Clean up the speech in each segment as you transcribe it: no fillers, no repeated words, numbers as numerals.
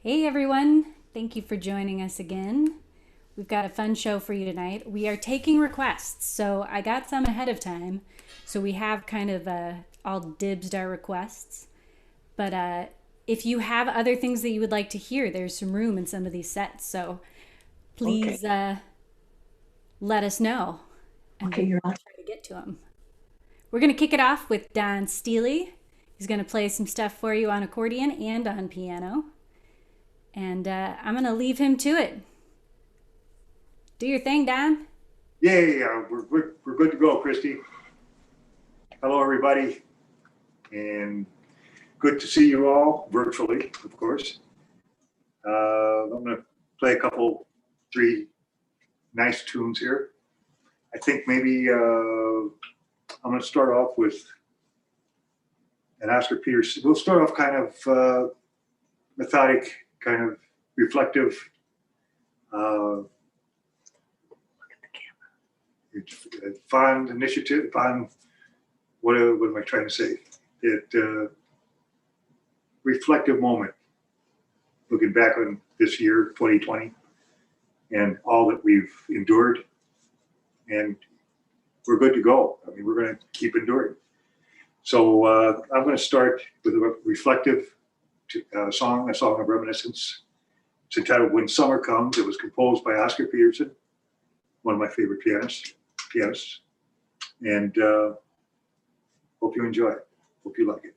Hey everyone, thank you for joining us again. We've got a fun show for you tonight. We are taking requests, so I got some ahead of time. So we have kind of all dibsed our requests. But if you have other things that you would like to hear, there's some room in some of these sets. So Okay. please let us know and Okay, we'll you're on. try to get to them. We're going to kick it off with Don Stille. He's going to play some stuff for you on accordion and on piano. And I'm going to leave him to it. Do your thing, Don. Yeah, we're good to go, Christy. Hello, everybody, and good to see you all virtually, of course. I'm going to play a couple, three nice tunes here. I think maybe I'm going to start off with an Oscar Peterson. We'll start off kind of methodic, kind of reflective. Uh, Fond initiative, fond, what am I trying to say? Reflective moment, looking back on this year, 2020, and all that we've endured. And we're good to go. I mean, we're going to keep enduring. So I'm going to start with a reflective song, a song of reminiscence. It's entitled When Summer Comes. It was composed by Oscar Peterson, one of my favorite pianists. And hope you enjoy it. Hope you like it.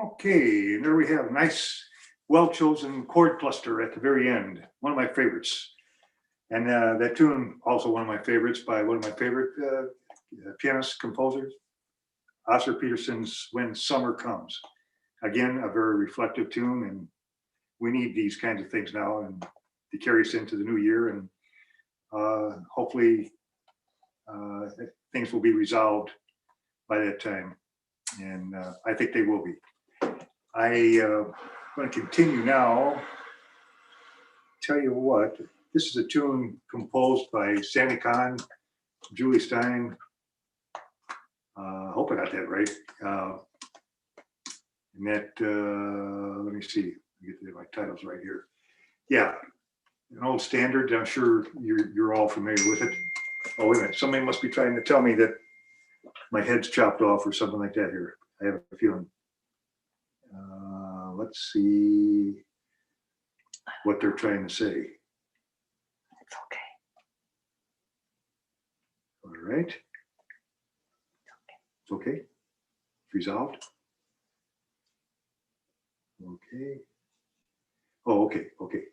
Okay, and there we have a nice, well-chosen chord cluster at the very end. One of my favorites. And that tune, also one of my favorites by one of my favorite pianist composers, Oscar Peterson's When Summer Comes. Again, a very reflective tune, and we need these kinds of things now and to carry us into the new year. And hopefully things will be resolved by that time. And I think they will be. I'm going to continue now. Tell you what, this is a tune composed by Sammy Kahn, Julie Stein. I hope I got that right. And that, let me see, get my titles right here. Yeah, an old standard. I'm sure you're all familiar with it. Oh, wait a minute. Somebody must be trying to tell me that my head's chopped off or something like that here. I have a feeling. Let's see what they're trying to say. It's okay. All right. It's okay. It's resolved. Okay. Oh, okay. Okay.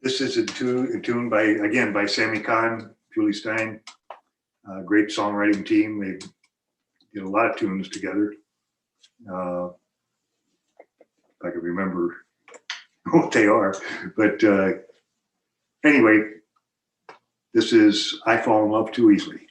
This is a tune by Sammy Kahn, Julie Stein. Great songwriting team. They did a lot of tunes together. If I can remember what they are, but anyway, this is I Fall in Love Too Easily.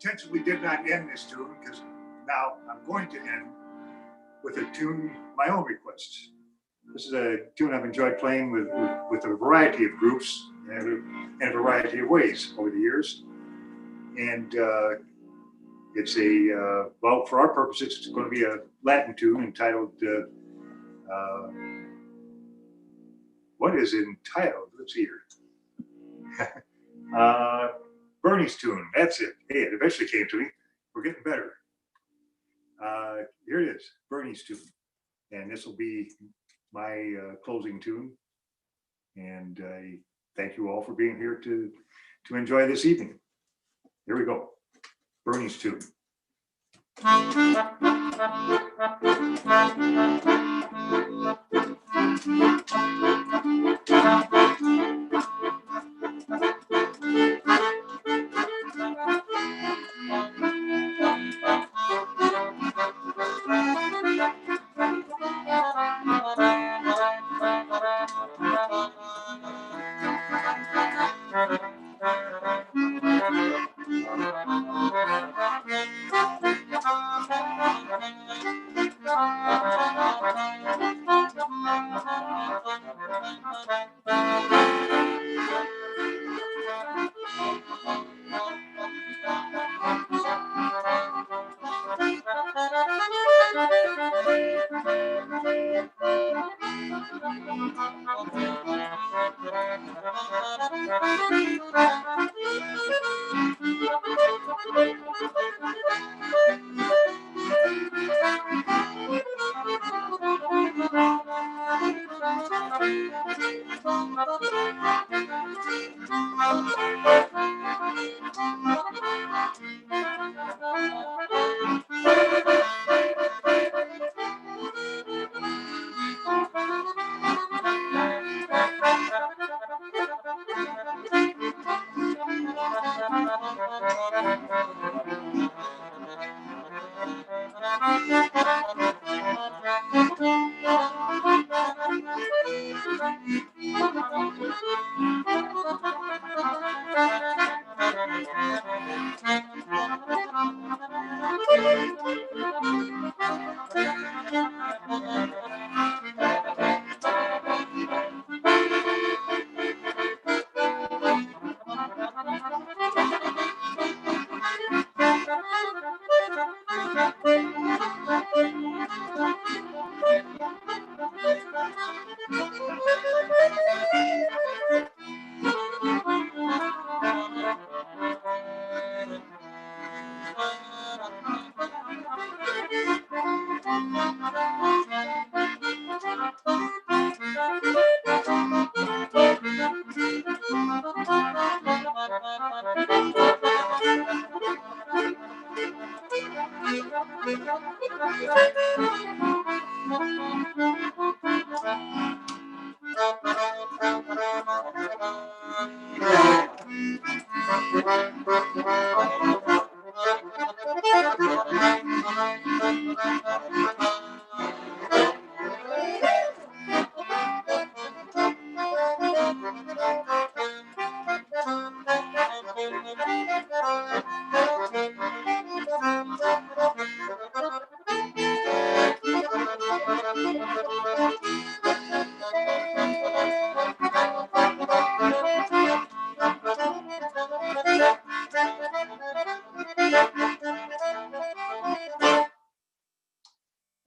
Intentionally did not end this tune because now I'm going to end with a tune, my own request. This is a tune I've enjoyed playing with a variety of groups and in a variety of ways over the years. And it's a, well, for our purposes, it's going to be a Latin tune entitled, what is it entitled? Let's see here. Bernie's tune, that's it. Hey, it eventually came to me. We're getting better. Here it is, Bernie's tune. And this will be my closing tune. And I thank you all for being here to to enjoy this evening. Here we go. Bernie's tune.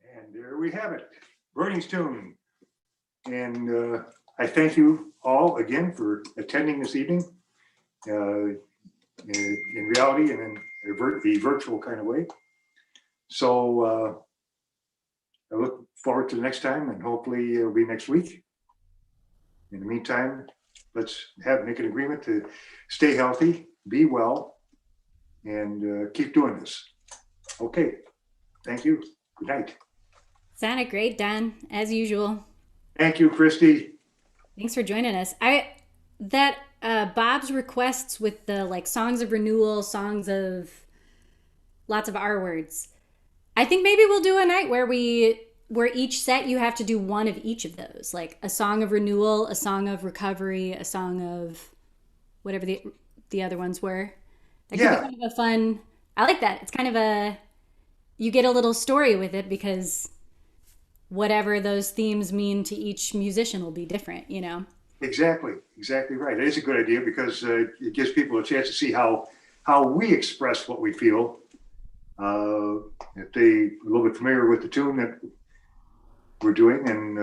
And there we have it, Bernie's tune. And I thank you all again for attending this evening in reality and in the virtual kind of way. So I look forward to the next time, and hopefully it'll be next week. In the meantime, let's make an agreement to stay healthy, be well, and keep doing this. Okay, thank you. Good night. Sounded great, Don, as usual. Thank you, Christy. Thanks for joining us. Bob's requests with the like songs of renewal, songs of lots of R words. I think maybe we'll do a night where each set you have to do one of each of those, like a song of renewal, a song of recovery, a song of whatever the other ones were. That could be kind of a fun. I like that. It's kind of you get a little story with it because whatever those themes mean to each musician will be different, you know? Exactly right. It is a good idea because it gives people a chance to see how we express what we feel. If they're a little bit familiar with the tune that we're doing and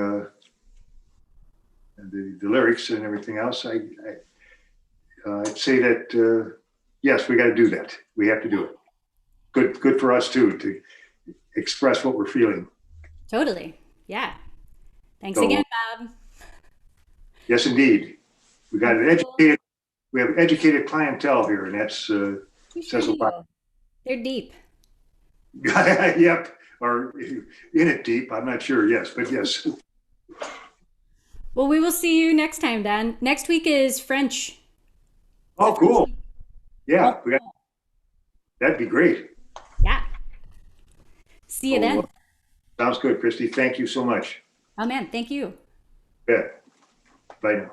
the lyrics and everything else, I'd say that, yes, we got to do that. We have to do it. Good for us too, to express what we're feeling. Totally. Yeah. Thanks again, Bob. Yes, indeed. We got an educated we have educated clientele here, and that's We sure says a lot. do. They're deep. Yep, or in it deep. I'm not sure. Yes, but yes. Well, we will see you next time, Don. Next week is French. Oh, cool. Yeah, Oh, that'd be great. yeah. See you So, then. sounds good, Christy. Thank you so much. Oh, man. Thank you. Yeah. Bye now.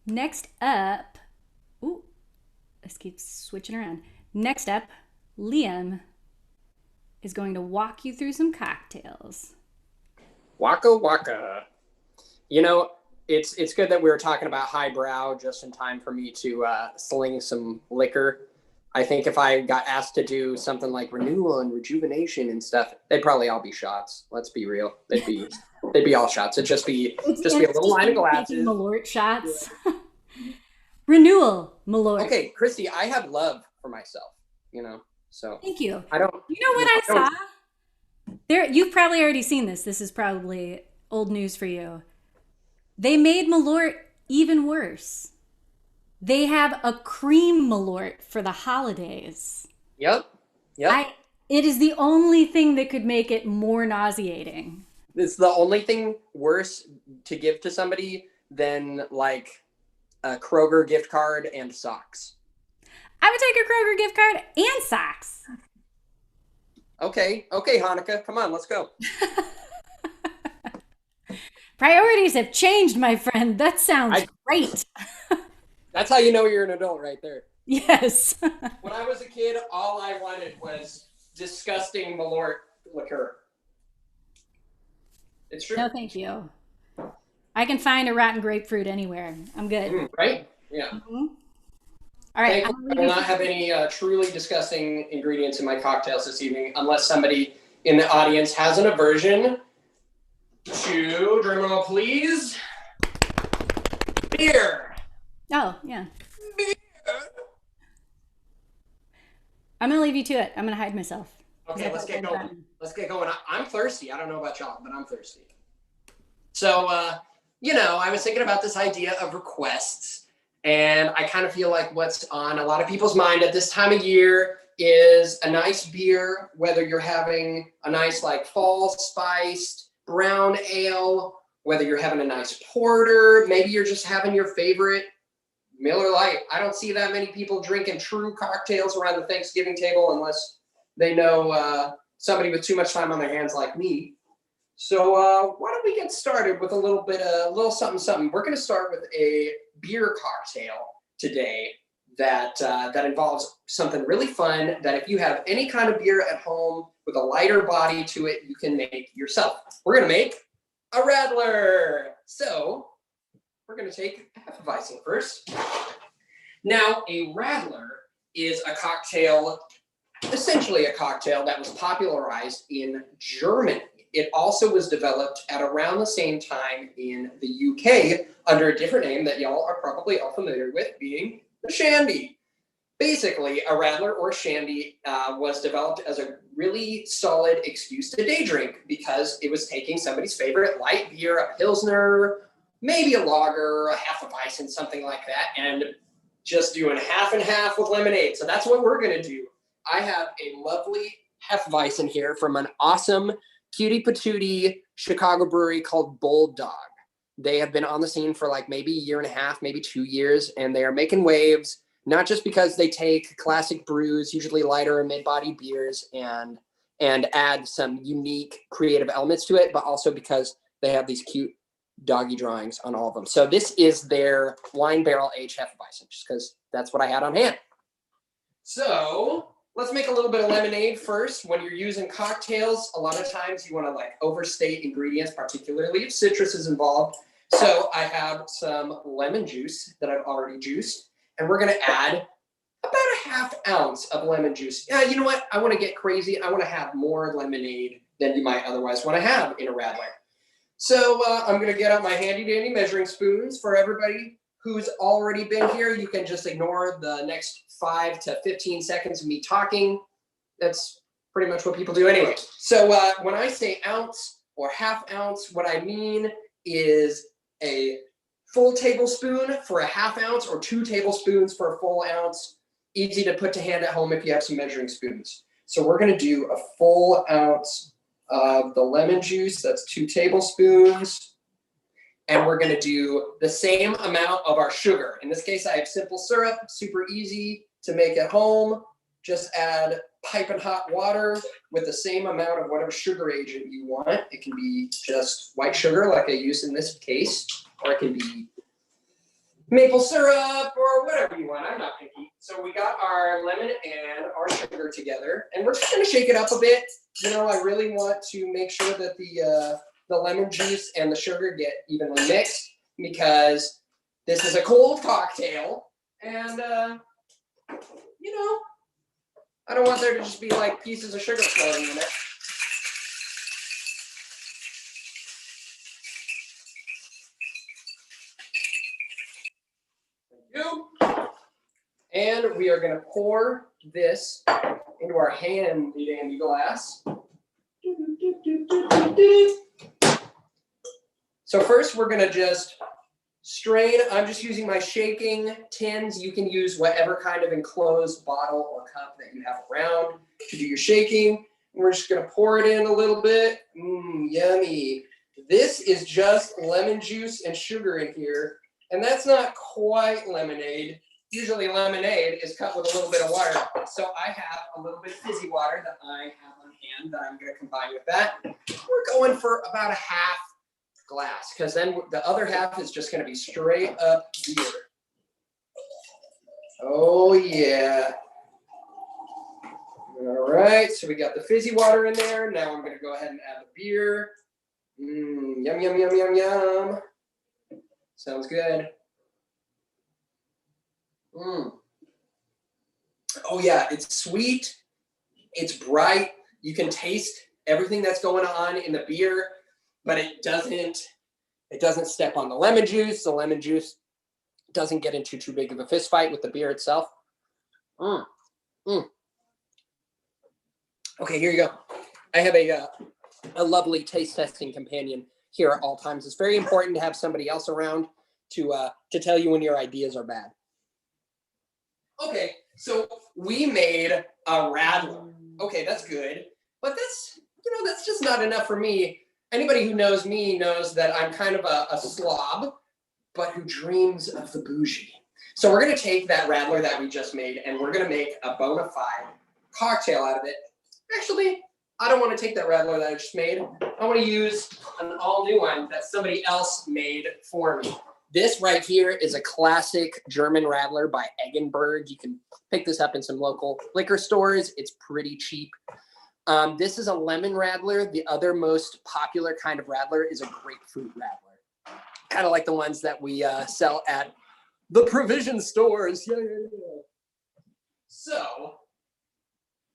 Next up, ooh, this keeps switching around. Next up, Liam is going to walk you through some cocktails. Waka waka. You know, it's good that we were talking about highbrow just in time for me to sling some liquor. I think if I got asked to do something like renewal and rejuvenation and stuff, they'd probably all be shots. Let's be real. They'd be all shots. It'd just be a little line of glasses. Malort shots. Yeah. Renewal, Malort. Okay, Christy, I have love for myself, so. Thank you. I don't. You know what I saw? There, you've probably already seen this. This is probably old news for you. They made Malort even worse. They have a cream Malort for the holidays. Yep. It is the only thing that could make it more nauseating. It's the only thing worse to give to somebody than like a Kroger gift card and socks. I would take a Kroger gift card and socks. Okay, Hanukkah, come on, let's go. Priorities have changed, my friend. That sounds great. That's how you know you're an adult right there. Yes. When I was a kid, all I wanted was disgusting Malort liquor. It's true. No, thank you. I can find a rotten grapefruit anywhere. I'm good. Right? Yeah. Mm-hmm. All right. I will not have any truly disgusting ingredients in my cocktails this evening unless somebody in the audience has an aversion to, drumroll please, beer. Oh, yeah. Beer. I'm going to leave you to it. I'm going to hide myself. Okay, let's get going. I'm thirsty. I don't know about y'all, but I'm thirsty. So, I was thinking about this idea of requests. And I kind of feel like what's on a lot of people's mind at this time of year is a nice beer, whether you're having a nice like fall spiced brown ale, whether you're having a nice porter, maybe you're just having your favorite Miller Lite. I don't see that many people drinking true cocktails around the Thanksgiving table unless they know somebody with too much time on their hands like me. So why don't we get started with a little something. We're going to start with a beer cocktail today that involves something really fun that if you have any kind of beer at home with a lighter body to it, you can make yourself. We're going to make a Radler. So we're going to take a Hefeweizen first. Now, a Radler is a cocktail, essentially a cocktail that was popularized in Germany. It also was developed at around the same time in the UK under a different name that y'all are probably all familiar with, being the Shandy. Basically, a Radler or Shandy was developed as a really solid excuse to day drink because it was taking somebody's favorite light beer, a Pilsner, maybe a lager, a Hefeweizen, something like that, and just doing half and half with lemonade. So that's what we're going to do. I have a lovely Hefeweizen here from an awesome cutie patootie Chicago brewery called Bulldog. They have been on the scene for like maybe a year and a half, maybe 2 years, and they are making waves, not just because they take classic brews, usually lighter or mid-body beers, and add some unique creative elements to it, but also because they have these cute doggy drawings on all of them. So this is their wine barrel aged Hefeweizen, just because that's what I had on hand. So let's make a little bit of lemonade first. When you're using cocktails, a lot of times you want to like overstate ingredients, particularly if citrus is involved. So I have some lemon juice that I've already juiced, and we're going to add about a half ounce of lemon juice. Yeah, you know what? I want to get crazy. I want to have more lemonade than you might otherwise want to have in a Radler. So I'm going to get out my handy dandy measuring spoons. For everybody who's already been here, you can just ignore the next 5 to 15 seconds of me talking. That's pretty much what people do anyway. So when I say ounce or half ounce, what I mean is a full tablespoon for a half ounce or 2 tablespoons for a full ounce. Easy to put to hand at home if you have some measuring spoons. So we're gonna do a full ounce of the lemon juice, that's 2 tablespoons. And we're gonna do the same amount of our sugar. In this case, I have simple syrup, super easy to make at home. Just add piping hot water with the same amount of whatever sugar agent you want. It can be just white sugar like I use in this case, or it can be maple syrup or whatever you want. I'm not picky. So we got our lemon and our sugar together, and we're just gonna shake it up a bit. You know, I really want to make sure that the lemon juice and the sugar get evenly mixed, because this is a cold cocktail, and you know, I don't want there to just be like pieces of sugar floating in it. And we are going to pour this into our handy dandy glass. So first we're going to just strain. I'm just using my shaking tins. You can use whatever kind of enclosed bottle or cup that you have around to do your shaking. And we're just going to pour it in a little bit. Yummy. This is just lemon juice and sugar in here. And that's not quite lemonade. Usually lemonade is cut with a little bit of water. So I have a little bit of fizzy water that I have on hand that I'm going to combine with that. We're going for about a half glass, because then the other half is just going to be straight up beer. Oh yeah. All right, so we got the fizzy water in there. Now I'm going to go ahead and add the beer. Yum, yum, yum, yum, yum. Sounds good. Oh yeah, it's sweet, it's bright. You can taste everything that's going on in the beer, but it doesn't step on the lemon juice. The lemon juice doesn't get into too big of a fist fight with the beer itself. Okay, here you go. I have a lovely taste testing companion here at all times. It's very important to have somebody else around to tell you when your ideas are bad. Okay, so we made a radler. Okay, that's good, but that's just not enough for me. Anybody who knows me knows that I'm kind of a slob, but who dreams of the bougie. So we're gonna take that radler that we just made, and we're gonna make a bona fide cocktail out of it. Actually, I don't want to take that radler that I just made. I want to use an all new one that somebody else made for me. This right here is a classic German radler by Eggenberg. You can pick this up in some local liquor stores. It's pretty cheap. This is a lemon radler. The other most popular kind of radler is a grapefruit radler. Kind of like the ones that we sell at the provision stores. Yeah. So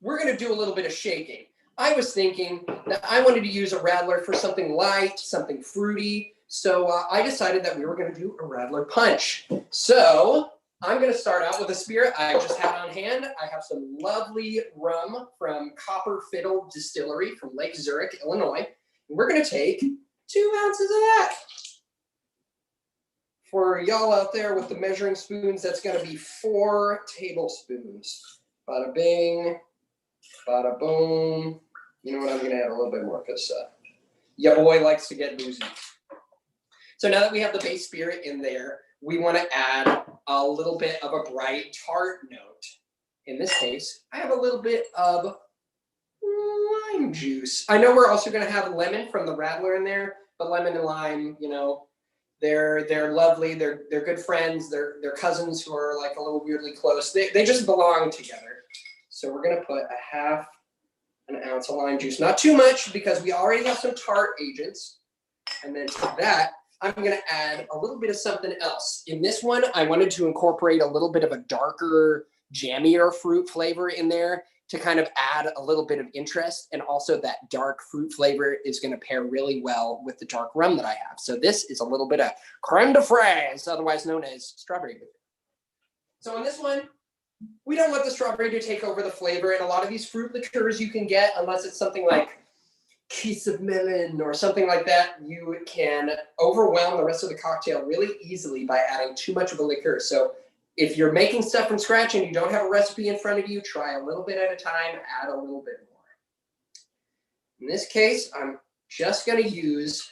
we're going to do a little bit of shaking. I was thinking that I wanted to use a radler for something light, something fruity. So I decided that we were going to do a radler punch. So I'm going to start out with a spirit I just had on hand. I have some lovely rum from Copper Fiddle Distillery from Lake Zurich, Illinois. And we're going to take 2 ounces of that. For y'all out there with the measuring spoons, that's going to be 4 tablespoons. Bada bing, bada boom. You know what? I'm going to add a little bit more because your boy likes to get boozy. So now that we have the base spirit in there, we want to add a little bit of a bright tart note. In this case, I have a little bit of lime juice. I know we're also going to have lemon from the radler in there, but lemon and lime, you know, they're lovely. They're good friends. They're cousins who are like a little weirdly close. They just belong together. So we're going to put a half an ounce of lime juice. Not too much because we already have some tart agents. And then to that, I'm going to add a little bit of something else. In this one, I wanted to incorporate a little bit of a darker, jammier fruit flavor in there to kind of add a little bit of interest. And also that dark fruit flavor is going to pair really well with the dark rum that I have. So this is a little bit of creme de fraise, otherwise known as strawberry liqueur. So in this one, we don't want the strawberry to take over the flavor. And a lot of these fruit liqueurs you can get, unless it's something like piece of melon or something like that, you can overwhelm the rest of the cocktail really easily by adding too much of a liqueur. So if you're making stuff from scratch and you don't have a recipe in front of you, try a little bit at a time, add a little bit more. In this case, I'm just going to use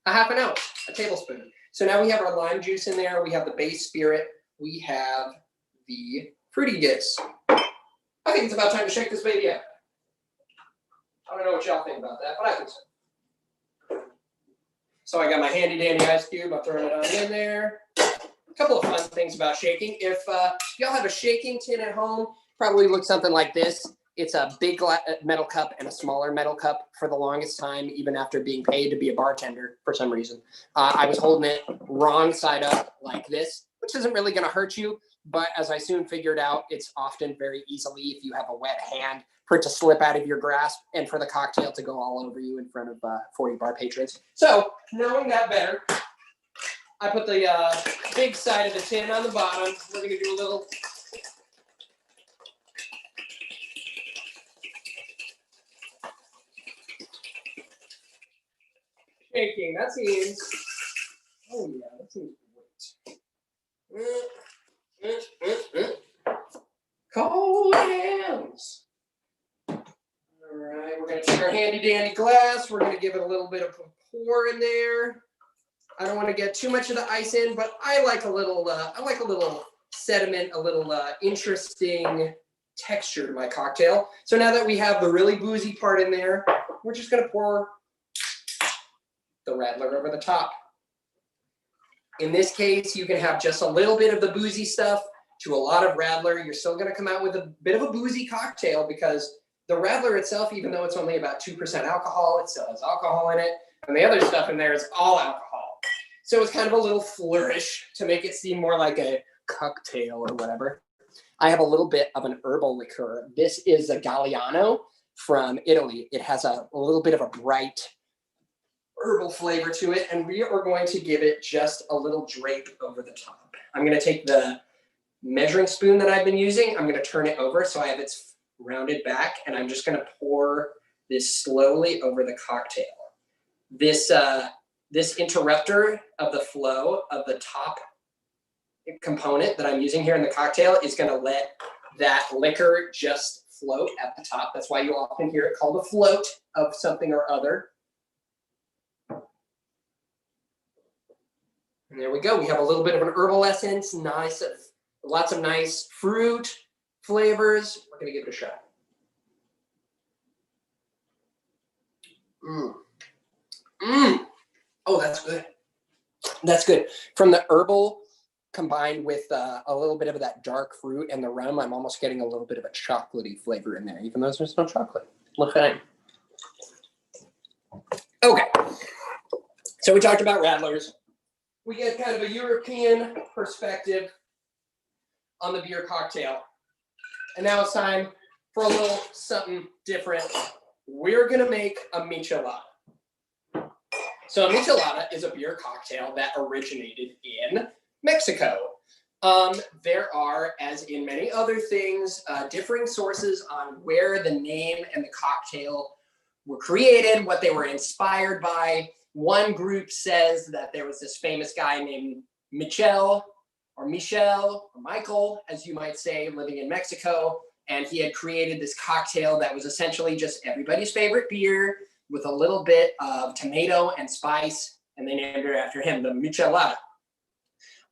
a half an ounce, a tablespoon. So now we have our lime juice in there. We have the base spirit. We have the fruity gifts. I think it's about time to shake this baby up. I don't know what y'all think about that, but I think so. So I got my handy dandy ice cube. I'm throwing it on in there. A couple of fun things about shaking. If y'all have a shaking tin at home, probably looks something like this. It's a big metal cup and a smaller metal cup for the longest time, even after being paid to be a bartender for some reason. I was holding it wrong side up like this, which isn't really going to hurt you. But as I soon figured out, it's often very easily, if you have a wet hand, for it to slip out of your grasp and for the cocktail to go all over you in front of 40 bar patrons. So knowing that better, I put the big side of the tin on the bottom. We're going to do a little shaking. That seems, oh yeah, that seems great. Cold hands. All right, we're going to take our handy dandy glass. We're going to give it a little bit of a pour in there. I don't want to get too much of the ice in, but I like a little sediment, a little interesting texture to my cocktail. So now that we have the really boozy part in there, we're just going to pour the Radler over the top. In this case, you can have just a little bit of the boozy stuff to a lot of Radler. You're still going to come out with a bit of a boozy cocktail because the Radler itself, even though it's only about 2% alcohol, it still has alcohol in it. And the other stuff in there is all alcohol. So it's kind of a little flourish to make it seem more like a cocktail or whatever. I have a little bit of an herbal liqueur. This is a Galliano from Italy. It has a little bit of a bright herbal flavor to it, and we are going to give it just a little drape over the top. I'm going to take the measuring spoon that I've been using. I'm going to turn it over so I have its rounded back, and I'm just going to pour this slowly over the cocktail. This interrupter of the flow of the top component that I'm using here in the cocktail is going to let that liquor just float at the top. That's why you often hear it called a float of something or other. And there we go. We have a little bit of an herbal essence, lots of nice fruit flavors. We're going to give it a shot. Oh, that's good. That's good. From the herbal combined with a little bit of that dark fruit and the rum, I'm almost getting a little bit of a chocolatey flavor in there, even though there's no chocolate. Look at it. Okay. So we talked about Radlers. We get kind of a European perspective on the beer cocktail. And now it's time for a little something different. We're going to make a michelada. So a michelada is a beer cocktail that originated in Mexico. There are, as in many other things, differing sources on where the name and the cocktail were created, what they were inspired by. One group says that there was this famous guy named Michel, or Michael, as you might say, living in Mexico. And he had created this cocktail that was essentially just everybody's favorite beer with a little bit of tomato and spice. And they named it after him, the michelada.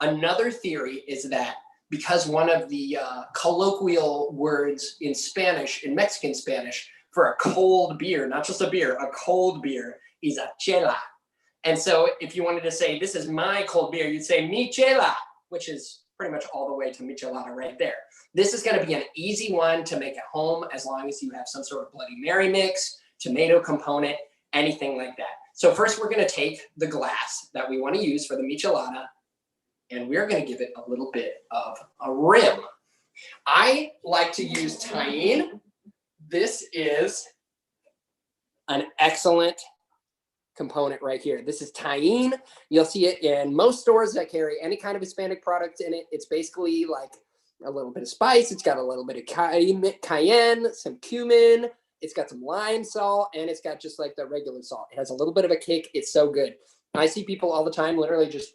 Another theory is that because one of the colloquial words in Spanish, in Mexican Spanish, for a cold beer, not just a beer, a cold beer, is a chela. And so if you wanted to say, this is my cold beer, you'd say mi chela, which is pretty much all the way to michelada right there. This is going to be an easy one to make at home as long as you have some sort of Bloody Mary mix, tomato component, anything like that. So first we're going to take the glass that we want to use for the michelada, and we're going to give it a little bit of a rim. I like to use tahine. This is an excellent component right here. This is tahine. You'll see it in most stores that carry any kind of Hispanic product in it. It's basically like a little bit of spice. It's got a little bit of cayenne, some cumin. It's got some lime salt, and it's got just like the regular salt. It has a little bit of a kick. It's so good. I see people all the time literally just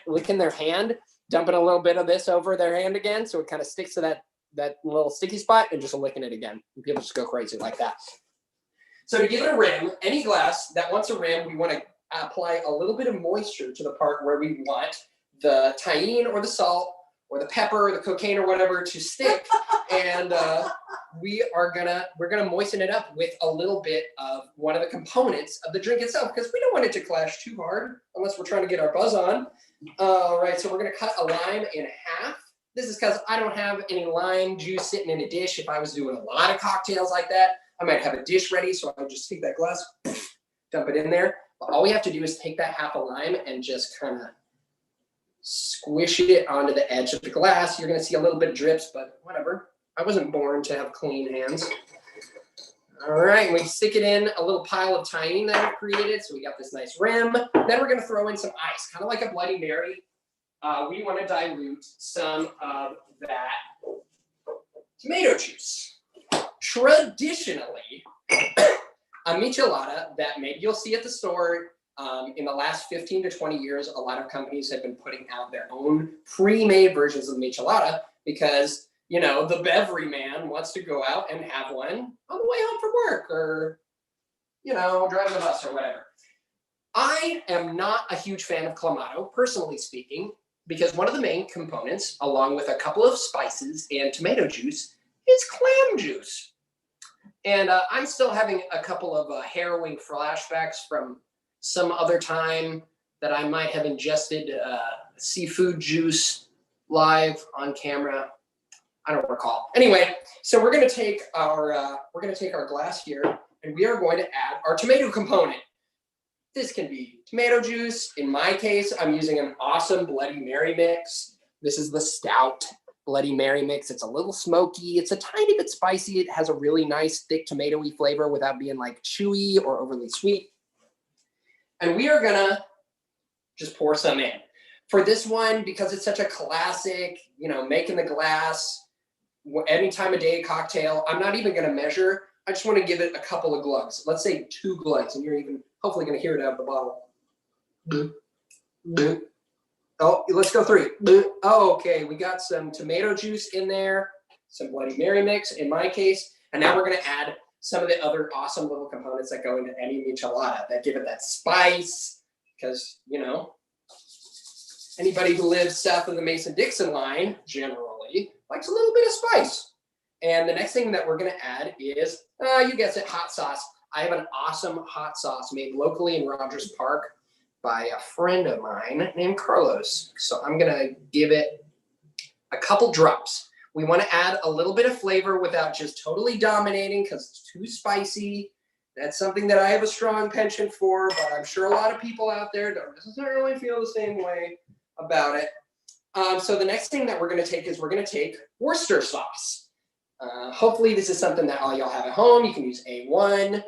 licking their hand, dumping a little bit of this over their hand again, so it kind of sticks to that little sticky spot, and just licking it again. And people just go crazy like that. So to give it a rim, any glass that wants a rim, we want to apply a little bit of moisture to the part where we want the tahine or the salt or the pepper or the cocaine or whatever to stick. And we're gonna moisten it up with a little bit of one of the components of the drink itself, because we don't want it to clash too hard unless we're trying to get our buzz on. All right, so we're gonna cut a lime in half. This is because I don't have any lime juice sitting in a dish. If I was doing a lot of cocktails like that, I might have a dish ready, so I would just take that glass, dump it in there. But all we have to do is take that half a lime and just kind of squish it onto the edge of the glass. You're gonna see a little bit of drips, but whatever. I wasn't born to have clean hands. All right, we stick it in a little pile of tahine that I've created. So we got this nice rim. Then we're gonna throw in some ice, kind of like a Bloody Mary. We wanna dilute some of that tomato juice. Traditionally, a michelada that maybe you'll see at the store, in the last 15 to 20 years, a lot of companies have been putting out their own pre-made versions of the michelada because, you know, the beverly man wants to go out and have one on the way home from work or, you know, driving the bus or whatever. I am not a huge fan of Clamato, personally speaking, because one of the main components, along with a couple of spices and tomato juice, is clam juice. And I'm still having a couple of harrowing flashbacks from some other time that I might have ingested seafood juice live on camera. I don't recall. Anyway, so we're going to take our glass here, and we are going to add our tomato component. This can be tomato juice. In my case, I'm using an awesome Bloody Mary mix. This is the stout Bloody Mary mix. It's a little smoky. It's a tiny bit spicy. It has a really nice thick tomatoey flavor without being like chewy or overly sweet. And we are gonna just pour some in. For this one, because it's such a classic, you know, making the glass, any time of day cocktail, I'm not even gonna measure. I just wanna give it a couple of glugs. Let's say 2 glugs, and you're even hopefully gonna hear it out of the bottle. Oh, let's go 3. Oh, okay, we got some tomato juice in there, some Bloody Mary mix in my case, and now we're gonna add some of the other awesome little components that go into any michelada that give it that spice, because, you know, anybody who lives south of the Mason-Dixon line generally likes a little bit of spice. And the next thing that we're gonna add is, you guessed it, hot sauce. I have an awesome hot sauce made locally in Rogers Park by a friend of mine named Carlos. So I'm gonna give it a couple drops. We wanna add a little bit of flavor without just totally dominating because it's too spicy. That's something that I have a strong penchant for, but I'm sure a lot of people out there don't necessarily feel the same way about it. So the next thing that we're gonna take is we're gonna take Worcester sauce. Hopefully this is something that all y'all have at home. You can use A1.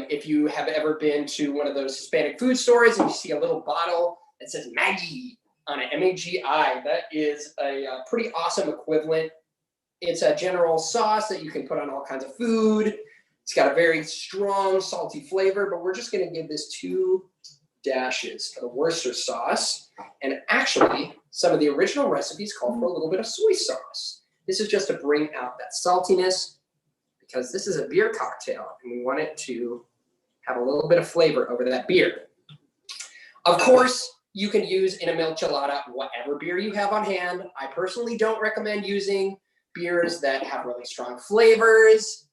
If you have ever been to one of those Hispanic food stores and you see a little bottle that says Maggi on it, M-A-G-I, that is a pretty awesome equivalent. It's a general sauce that you can put on all kinds of food. It's got a very strong salty flavor, but we're just gonna give this 2 dashes of the Worcester sauce. And actually, some of the original recipes call for a little bit of soy sauce. This is just to bring out that saltiness, because this is a beer cocktail and we want it to have a little bit of flavor over that beer. Of course, you can use in a michelada whatever beer you have on hand. I personally don't recommend using beers that have really strong flavors.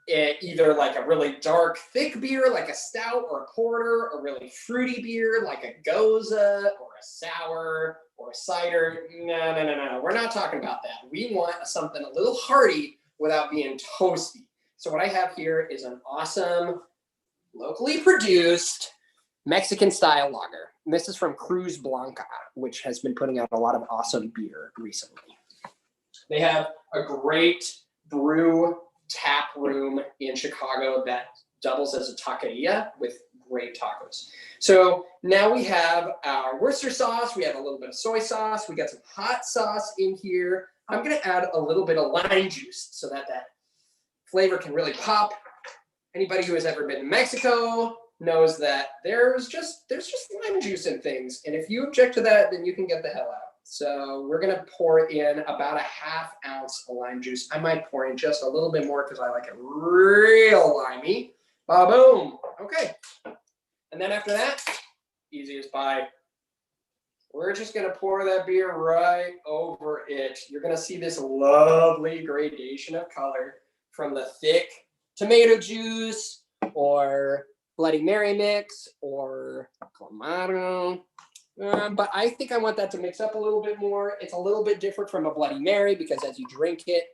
Either like a really dark, thick beer like a stout or a porter, or really fruity beer like a goza or a sour or a cider. No. We're not talking about that. We want something a little hearty without being toasty. So what I have here is an awesome, locally produced Mexican style lager. And this is from Cruz Blanca, which has been putting out a lot of awesome beer recently. They have a great brew tap room in Chicago that doubles as a taqueria with great tacos. So now we have our Worcester sauce. We have a little bit of soy sauce. We got some hot sauce in here. I'm going to add a little bit of lime juice so that flavor can really pop. Anybody who has ever been to Mexico knows that there's just lime juice in things. And if you object to that, then you can get the hell out. So we're gonna pour in about a ½ ounce of lime juice. I might pour in just a little bit more because I like it real limey. Ba-boom. Okay. And then after that, easy as pie. We're just gonna pour that beer right over it. You're gonna see this lovely gradation of color from the thick tomato juice or Bloody Mary mix or Clamato. But I think I want that to mix up a little bit more. It's a little bit different from a Bloody Mary because as you drink it,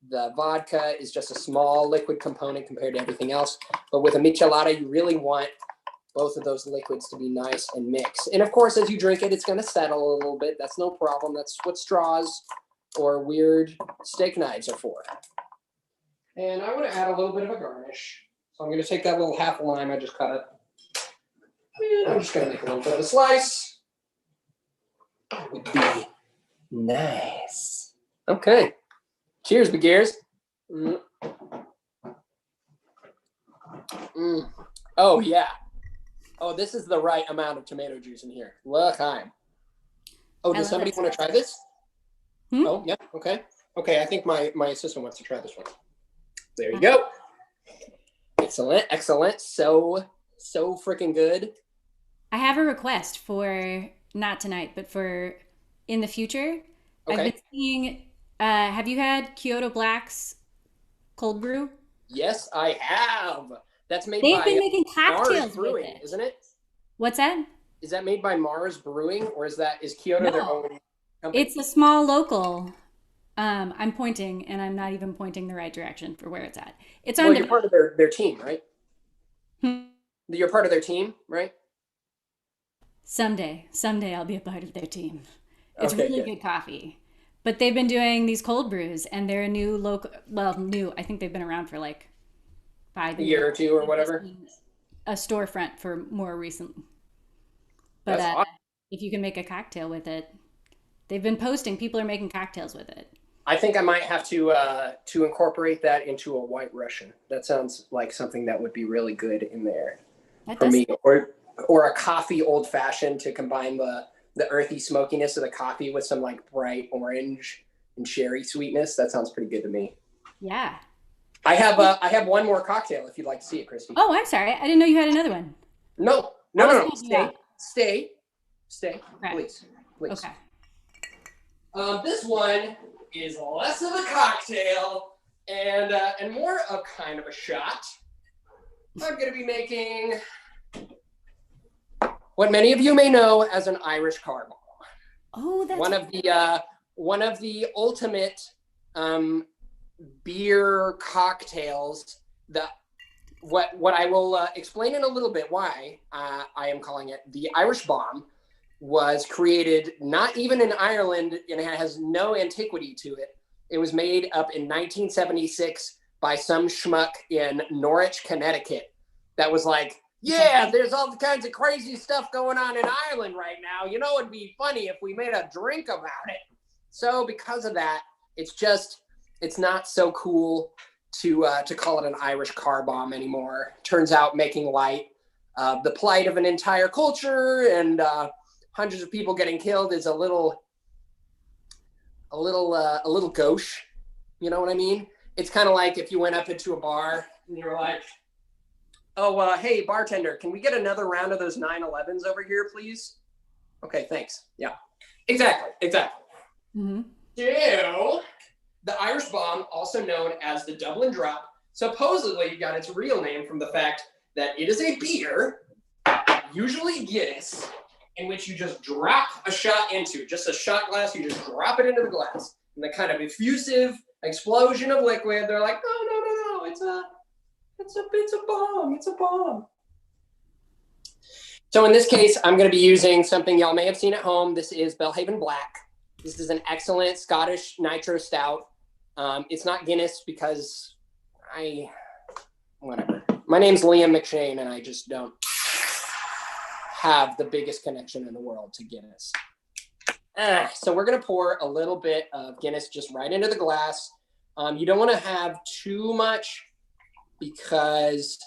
the vodka is just a small liquid component compared to everything else. But with a michelada, you really want both of those liquids to be nice and mixed. And of course, as you drink it, it's going to settle a little bit. That's no problem. That's what straws or weird steak knives are for. And I want to add a little bit of a garnish. So I'm going to take that little half lime I just cut up. And I'm just going to make a little bit of a slice. That would be nice. Okay. Cheers, big ears. Oh, yeah. Oh, this is the right amount of tomato juice in here. Look, Oh, does somebody want to try this? Oh, yeah. Okay. Okay, I think my assistant wants to try this one. There you go. Excellent. Excellent. So freaking good. I have a request for not tonight, but for in the future. Okay. I've been seeing, have you had Kyoto Black's cold brew? Yes, I have. That's made They've by been making Mars cocktails Brewing, with it. isn't it? What's that? Is that made by Mars Brewing, or is Kyoto their own company? It's a small local. I'm pointing, and I'm not even pointing the right direction for where it's at. It's on. Well, you're part of their team, right? Hmm. You're part of their team, right? Someday I'll be a part of their team. It's Okay, really good coffee. But they've been doing these cold brews, and they're a new local. Well, new. I think they've been around for like 5 years. A year or two or whatever. A storefront for more recent. But awesome. if you can make a cocktail with it, they've been posting. People are making cocktails with it. I think I might have to incorporate that into a White Russian. That sounds like something that would be really good in there for me. Or a coffee old fashioned to combine the earthy smokiness of the coffee with some like bright orange and cherry sweetness. That sounds pretty good to me. Yeah. I have one more cocktail if you'd like to see it, Christy. Oh, I'm sorry. I didn't know you had another one. No. Stay, okay. please. Okay. This one is less of a cocktail and more of kind of a shot. I'm going to be making what many of you may know as an Irish car bomb. Oh, that's one of the ultimate beer cocktails. What I will explain in a little bit why I am calling it the Irish bomb was created not even in Ireland and it has no antiquity to it. It was made up in 1976 by some schmuck in Norwich, Connecticut that was like, yeah, there's all kinds of crazy stuff going on in Ireland right now. You know, it'd be funny if we made a drink about it. So because of that, it's not so cool to call it an Irish car bomb anymore. Turns out making light of the plight of an entire culture and hundreds of people getting killed is a little gauche. You know what I mean? It's kind of like if you went up into a bar and you were like, oh, hey, bartender, can we get another round of those 911s over here, please? Okay, thanks. Yeah, exactly. Mm-hmm. So, the Irish bomb, also known as the Dublin Drop, supposedly got its real name from the fact that it is a beer, usually Guinness, in which you just drop a shot into, just a shot glass, you just drop it into the glass. And the kind of effusive explosion of liquid, they're like, no, it's a bomb. So in this case, I'm going to be using something y'all may have seen at home. This is Belhaven Black. This is an excellent Scottish nitro stout. It's not Guinness because whatever. My name's Liam McShane and I just don't have the biggest connection in the world to Guinness. So we're going to pour a little bit of Guinness just right into the glass. You don't want to have too much because,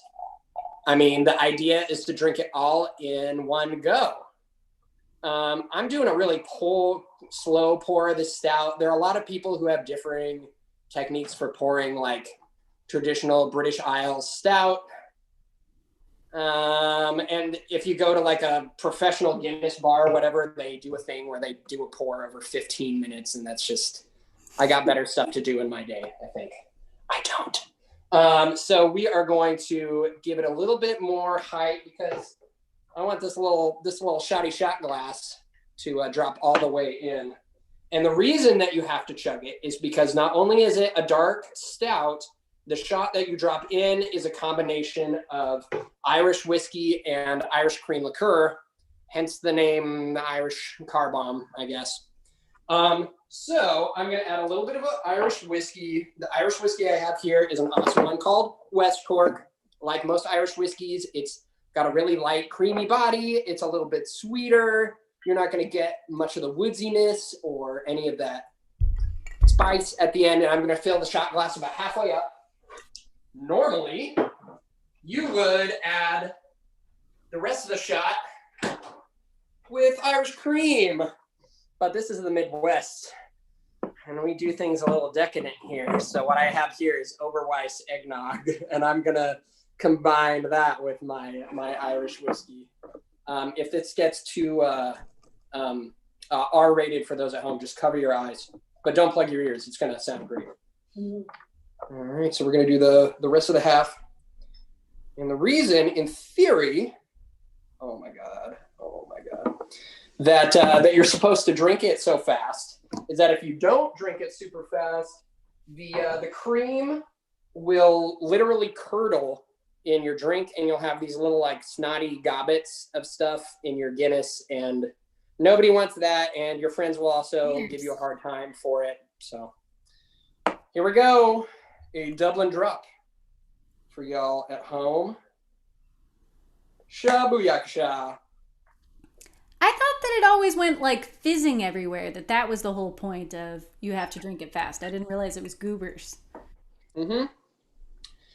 I mean, the idea is to drink it all in one go. I'm doing a really slow pour of this stout. There are a lot of people who have differing techniques for pouring, like traditional British Isles stout. And if you go to like a professional Guinness bar or whatever, they do a thing where they do a pour over 15 minutes. And that's just, I got better stuff to do in my day, I think. I don't. So we are going to give it a little bit more height because I want this little shotty shot glass to drop all the way in. And the reason that you have to chug it is because not only is it a dark stout, the shot that you drop in is a combination of Irish whiskey and Irish cream liqueur, hence the name, the Irish car bomb, I guess. So I'm going to add a little bit of an Irish whiskey. The Irish whiskey I have here is an awesome one called West Cork. Like most Irish whiskeys, it's got a really light, creamy body. It's a little bit sweeter. You're not going to get much of the woodsiness or any of that spice at the end. And I'm going to fill the shot glass about halfway up. Normally, you would add the rest of the shot with Irish cream, but this is the Midwest, and we do things a little decadent here. So what I have here is Oberweis eggnog, and I'm going to combine that with my Irish whiskey. If this gets too R-rated for those at home, just cover your eyes, but don't plug your ears. It's going to sound great. All right, so we're going to do the rest of the half. And the reason, in theory, oh my God, that you're supposed to drink it so fast is that if you don't drink it super fast, the cream will literally curdle in your drink, and you'll have these little like snotty gobbets of stuff in your Guinness, and nobody wants that, and your friends will also give you a hard time for it. So here we go. A Dublin drop for y'all at home. Shabooyaksha. I thought that it always went like fizzing everywhere, that was the whole point of you have to drink it fast. I didn't realize it was goobers. Mm-hmm.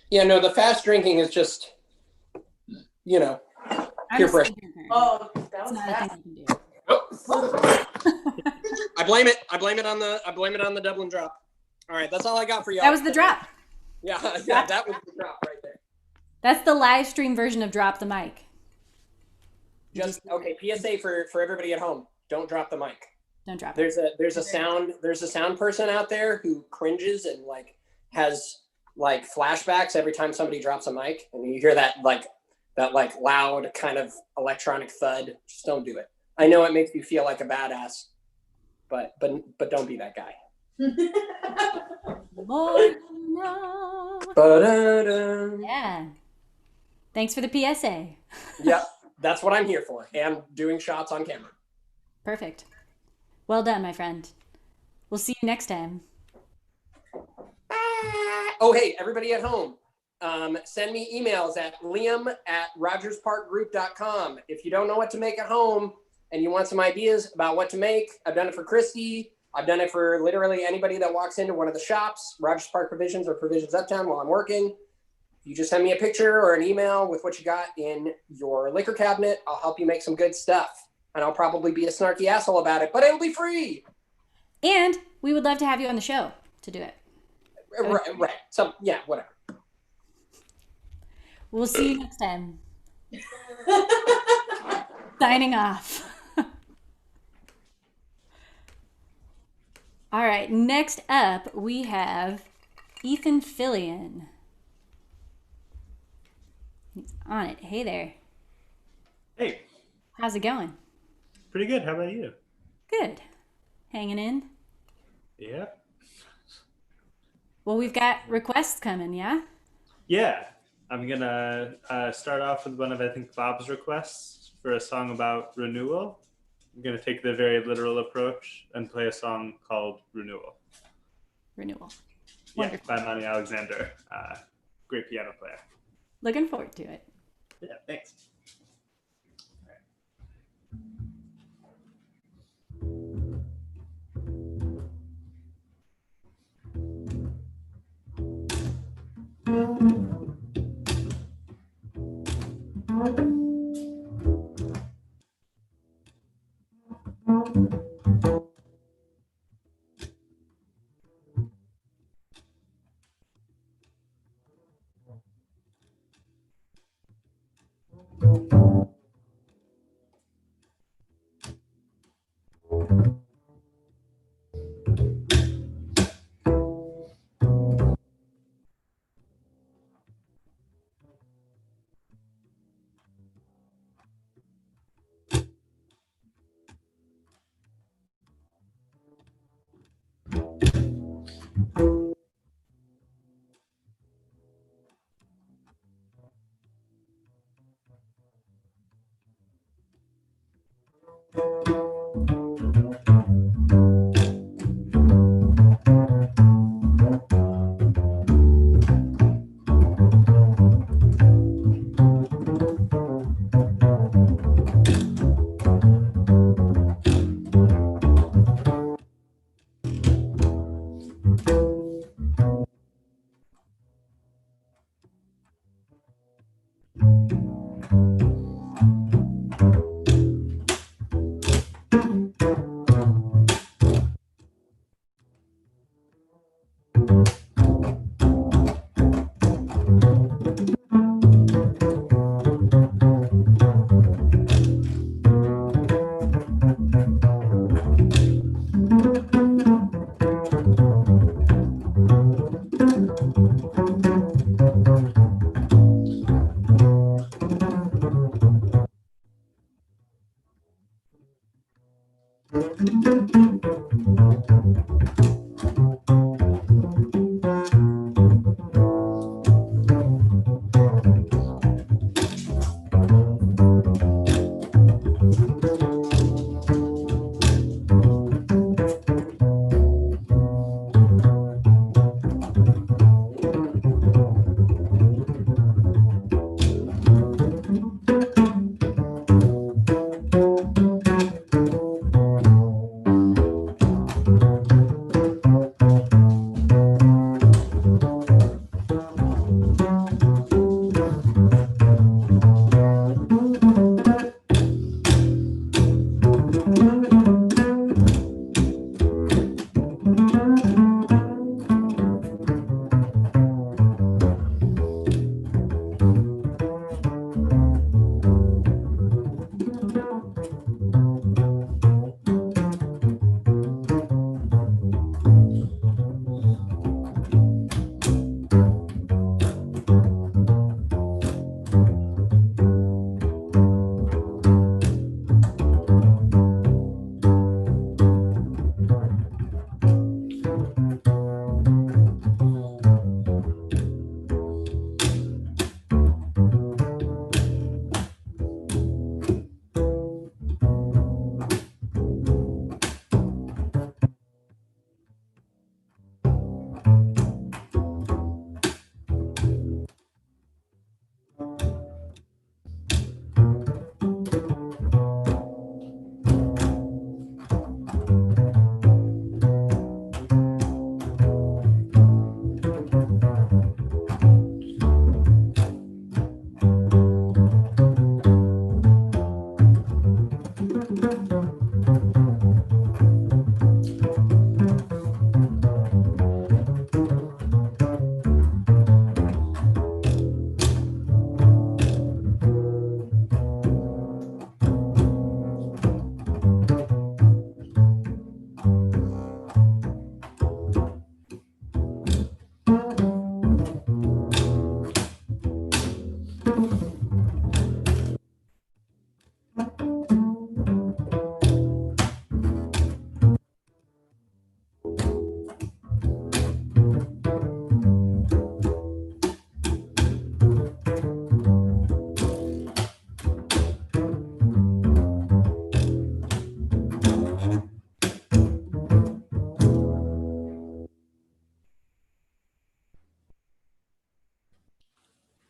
Yeah, no, the fast drinking is just, peer pressure. Oh, that was fast. Oh. I blame it on the Dublin drop. All right, that's all I got for y'all. That was the drop. Yeah, that was the drop right there. That's the live stream version of Drop the Mic. Okay, PSA for everybody at home. Don't drop the mic. Don't drop it. There's a sound person out there who cringes and like has like flashbacks every time somebody drops a mic, and you hear that loud kind of electronic thud. Just don't do it. I know it makes you feel like a badass, but don't be that guy. Boy, no. Yeah. Thanks for the PSA. Yep, that's what I'm here for, and doing shots on camera. Perfect. Well done, my friend. We'll see you next time. Oh, hey, everybody at home. Send me emails at liam@rogersparkgroup.com. If you don't know what to make at home and you want some ideas about what to make, I've done it for Christy. I've done it for literally anybody that walks into one of the shops, Rogers Park Provisions or Provisions Uptown while I'm working. You just send me a picture or an email with what you got in your liquor cabinet. I'll help you make some good stuff. And I'll probably be a snarky asshole about it, but it'll be free. And we would love to have you on the show to do it. Right. So, yeah, whatever. We'll see you next time. Signing off. All right, next up we have Ethan Philion. He's on it. Hey there. Hey. How's it going? Pretty good. How about you? Good. Hanging in? Yeah. Well, we've got requests coming, yeah? Yeah. I'm going to start off with one of, I think, Bob's requests for a song about renewal. I'm going to take the very literal approach and play a song called Renewal. Renewal. Yeah, Wonderful. by Manny Alexander. Great piano player. Looking forward to it. Yeah, thanks. All right.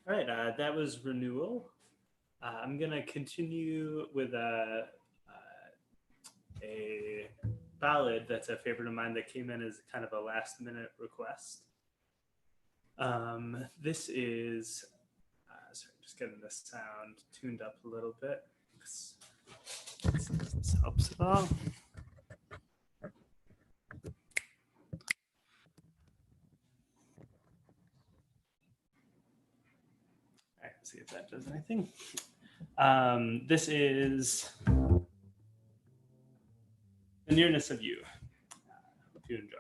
All right, that was Renewal. I'm going to continue with a ballad that's a favorite of mine that came in as kind of a last minute request. This is, sorry, just getting the sound tuned up a little bit. This helps at all. All right, see if that does anything. This is The Nearness of You. Hope you enjoy.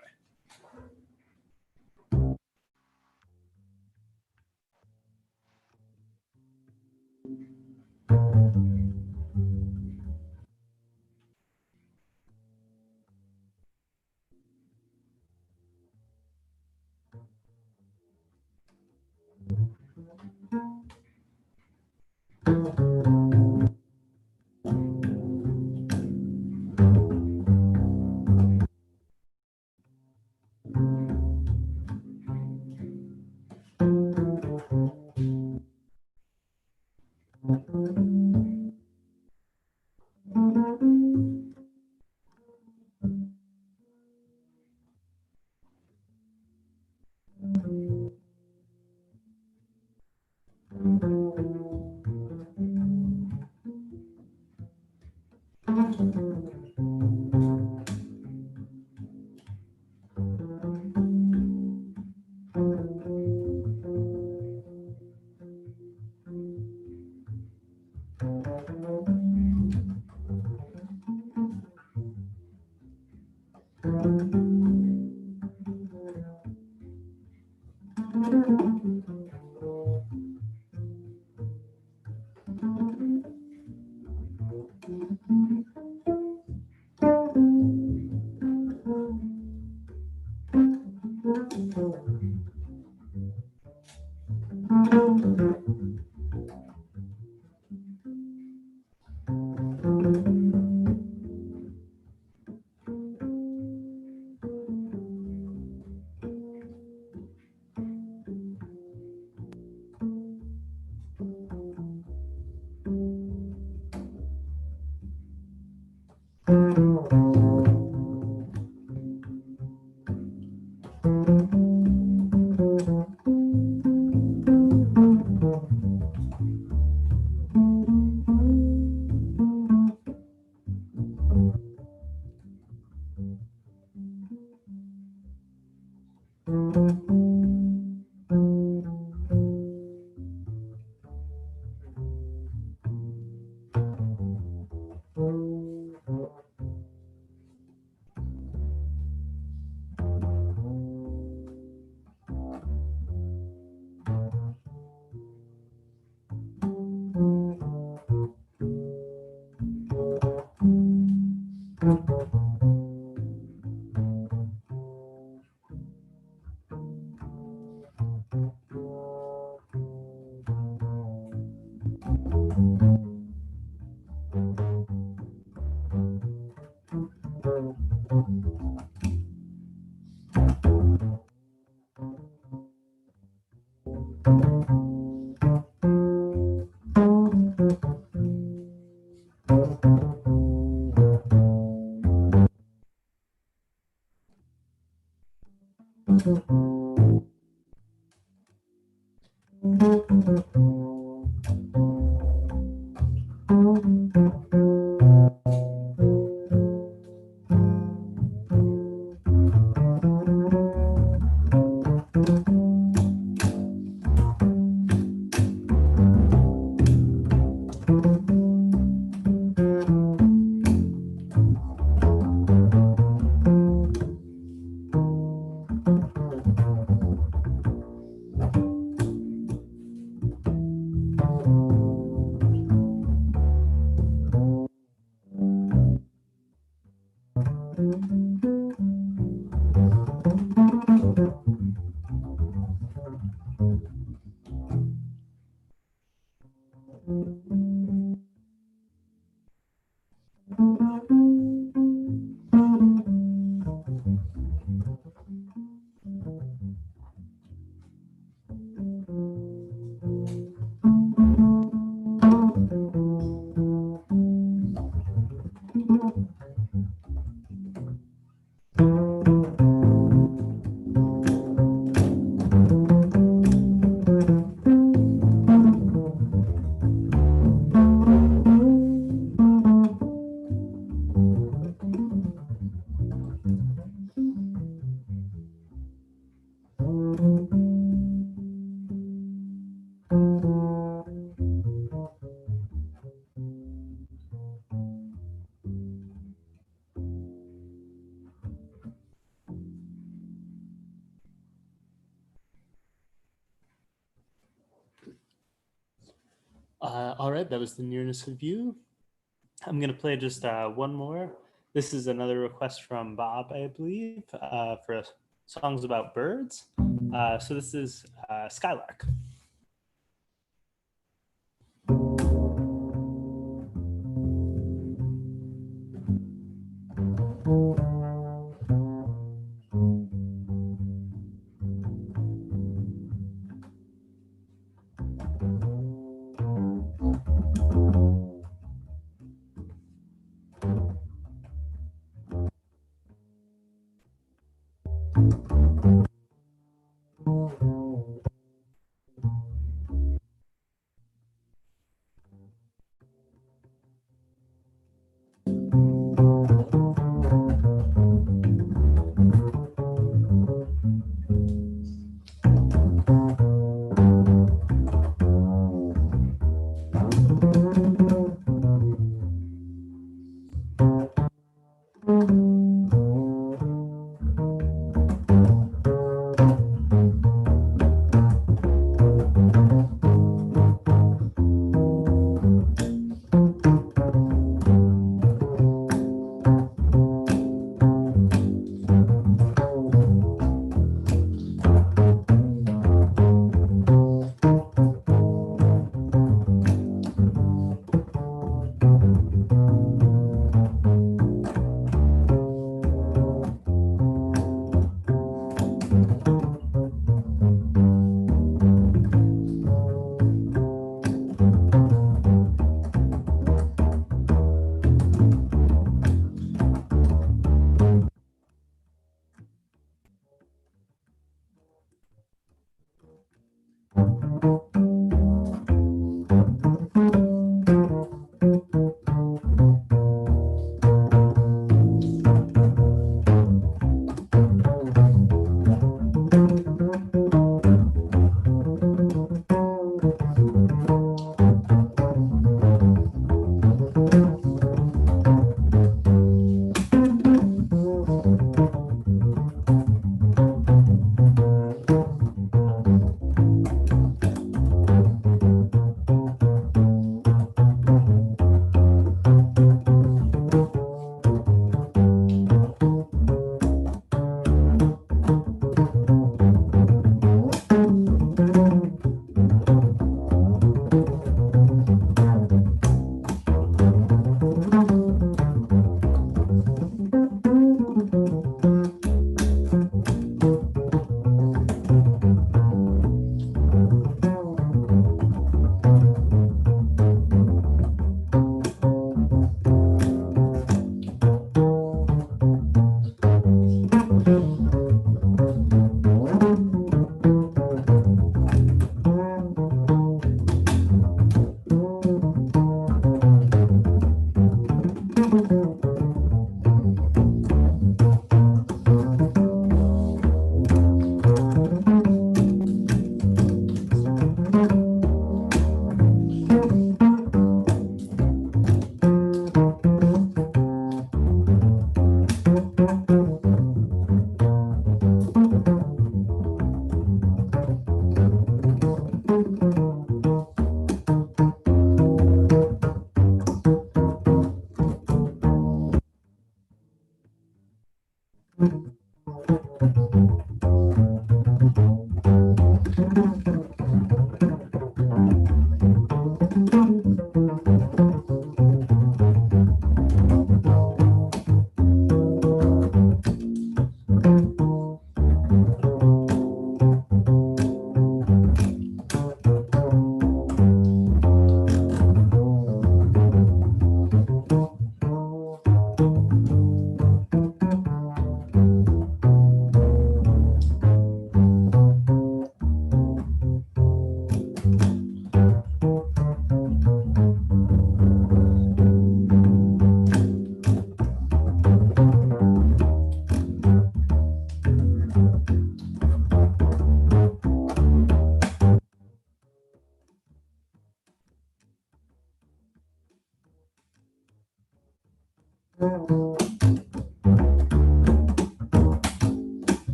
All right, that was The Nearness of You. I'm going to play just one more. This is another request from Bob, I believe, for songs about birds. So this is Skylark.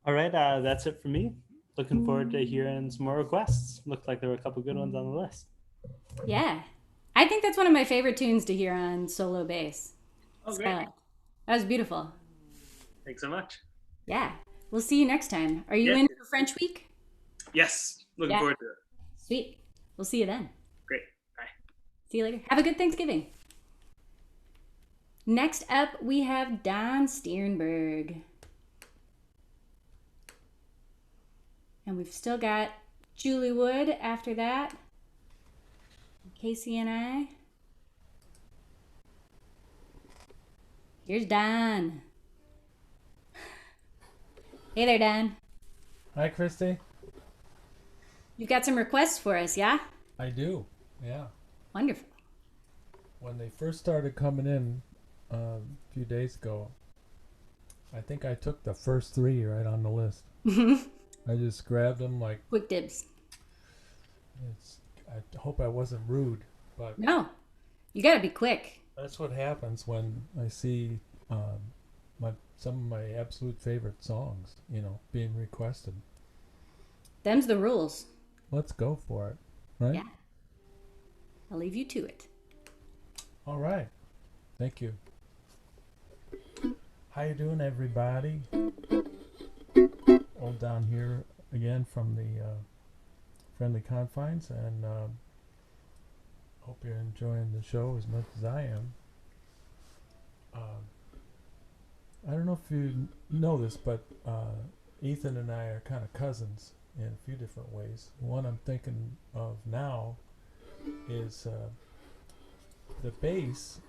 All right, that's it for me. Looking forward to hearing some more requests. Looked like there were a couple good ones on the list. Yeah. I think that's one of my favorite tunes to hear on solo bass. Oh, great. That was beautiful. Thanks so much. Yeah. We'll see you next time. Are you Yeah. in for French week? Yes, looking Yeah. forward to it. Sweet. We'll see you then. Great. Bye. See you later. Have a good Thanksgiving. Next up, we have Don Stiernberg. And we've still got Juli Wood after that. Casey and I. Here's Don. Hey there, Don. Hi, Christy. You've got some requests for us, yeah? I do, yeah. Wonderful. When they first started coming in a few days ago, I think I took the first three right on the list. I just grabbed them like, Quick dibs. I hope I wasn't rude, but No, you gotta be quick. that's what happens when I see some of my absolute favorite songs, being requested. Them's the rules. Let's go for it, right? Yeah. I'll leave you to it. All right. Thank you. How you doing, everybody? All down here again from the friendly confines, and hope you're enjoying the show as much as I am. I don't know if you know this, but Ethan and I are kind of cousins in a few different ways. One I'm thinking of now is the bass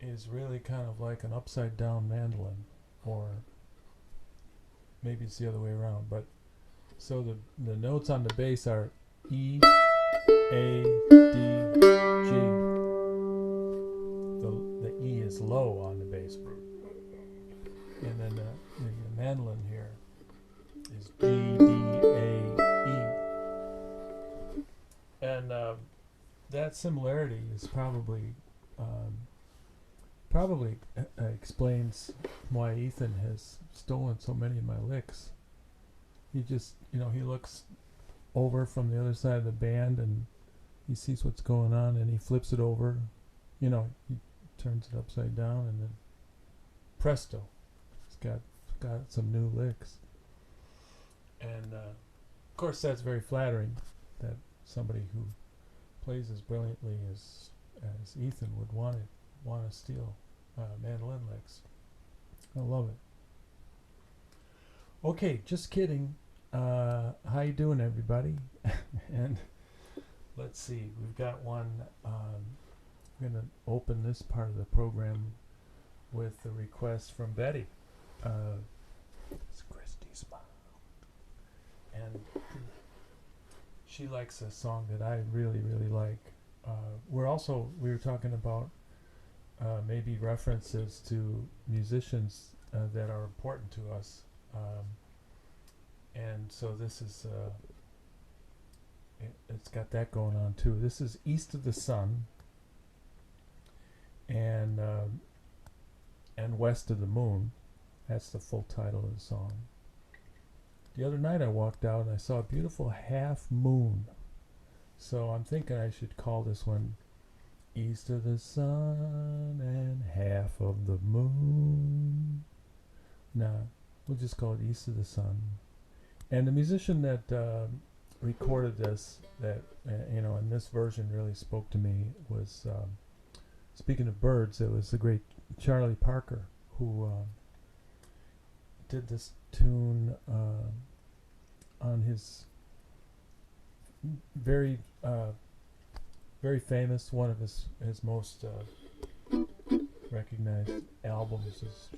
is really kind of like an upside down mandolin, or maybe it's the other way around, but so the notes on the bass are E, A, D, G. The E is low on the bass, and then the mandolin here is G, D, A, E. And that similarity is probably explains why Ethan has stolen so many of my licks. He just, he looks over from the other side of the band and he sees what's going on and he flips it over. He turns it upside down and then presto, he's got some new licks. And of course that's very flattering that somebody who plays as brilliantly as Ethan would want to steal mandolin licks. I love it. Okay, just kidding. How you doing, everybody? And let's see, we've got one. I'm going to open this part of the program with a request from Betty. It's Christy's mom, and she likes a song that I really, really like. We were talking about maybe references to musicians that are important to us. And so this is, it's got that going on too. This is East of the Sun and West of the Moon. That's the full title of the song. The other night I walked out and I saw a beautiful half moon. So I'm thinking I should call this one East of the Sun and Half of the Moon. Nah, we'll just call it East of the Sun. And the musician that recorded this, that and this version really spoke to me, was speaking of birds. It was the great Charlie Parker who did this tune on his very very famous, one of his most recognized albums is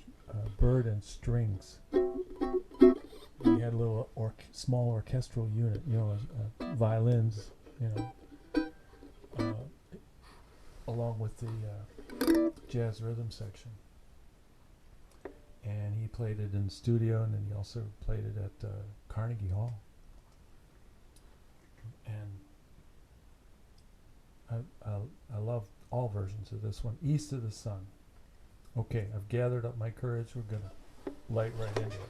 Bird and Strings. He had a little small orchestral unit, violins, along with the jazz rhythm section. And he played it in the studio, and then he also played it at Carnegie Hall. And I love all versions of this one. East of the Sun. Okay, I've gathered up my courage. We're gonna light right into it.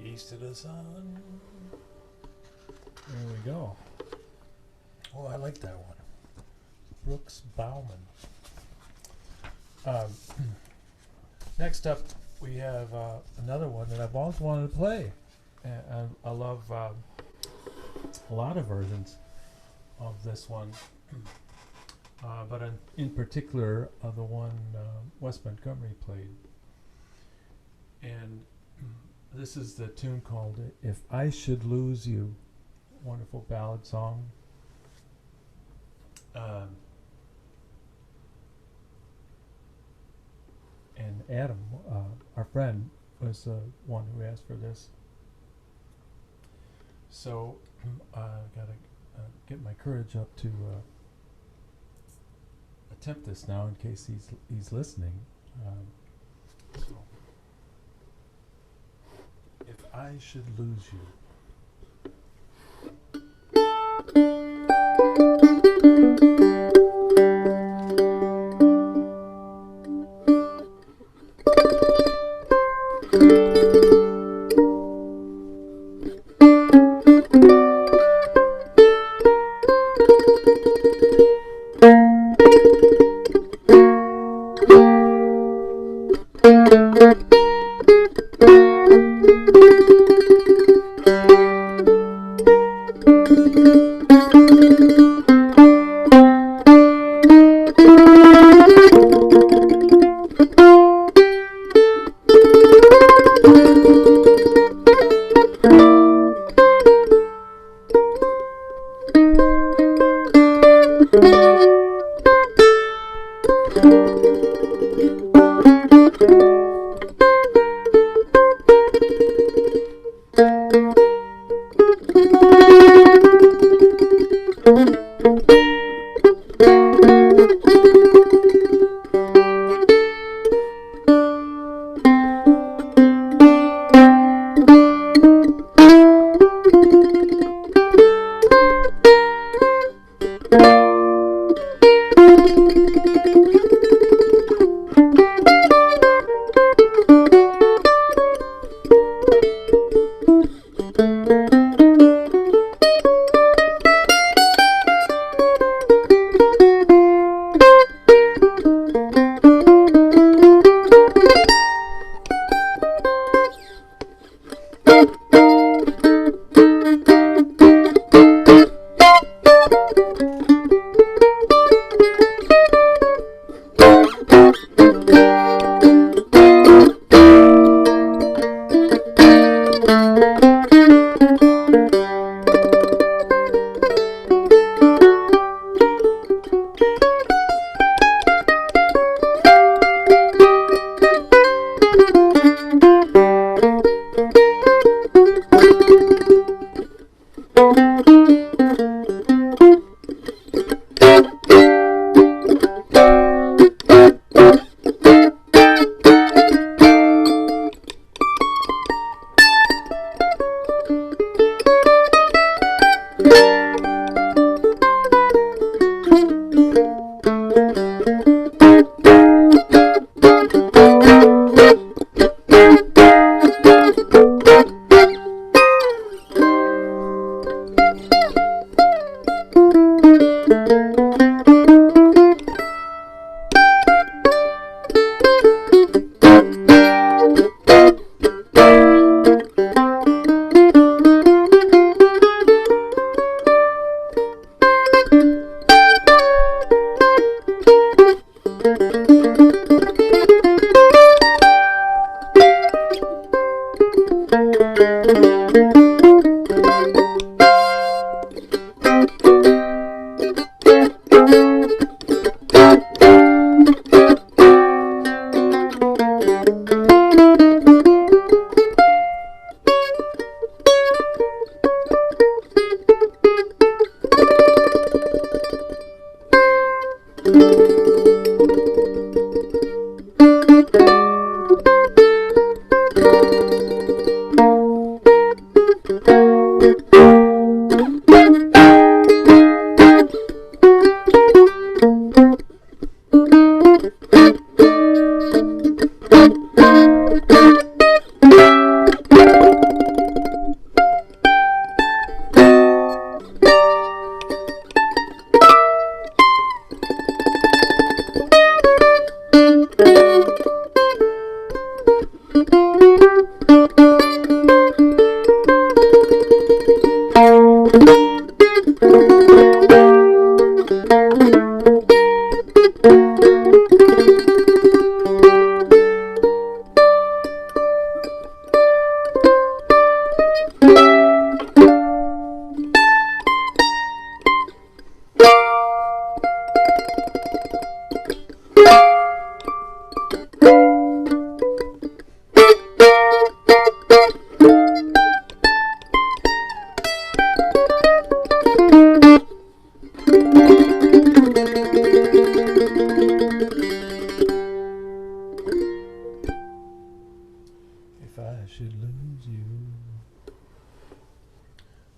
East of the sun. There we go. Oh, I like that one. Brooks Bauman. Next up, we have another one that I've always wanted to play. And I love a lot of versions of this one. But in particular, the one Wes Montgomery played. And this is the tune called If I Should Lose You. Wonderful ballad song. And Adam, our friend, was the one who asked for this. So I gotta get my courage up to attempt this now in case he's listening. So, if I should lose you.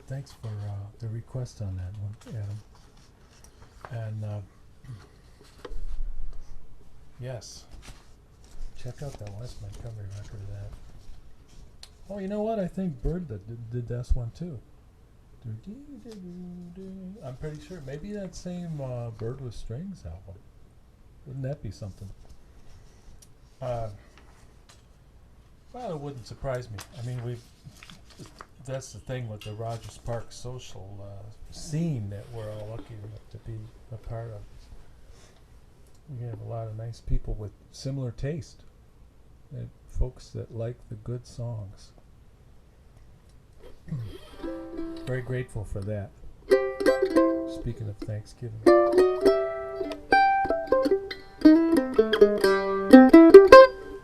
Thanks for the request on that one, Adam. And yes, check out that West Montgomery record of that. Oh, you know what? I think Bird did this one too. I'm pretty sure. Maybe that same Bird with Strings album. Wouldn't that be something? Well, it wouldn't surprise me. I mean, that's the thing with the Rogers Park social scene that we're all lucky enough to be a part of. We have a lot of nice people with similar taste, and folks that like the good songs. Very grateful for that. speaking of Thanksgiving.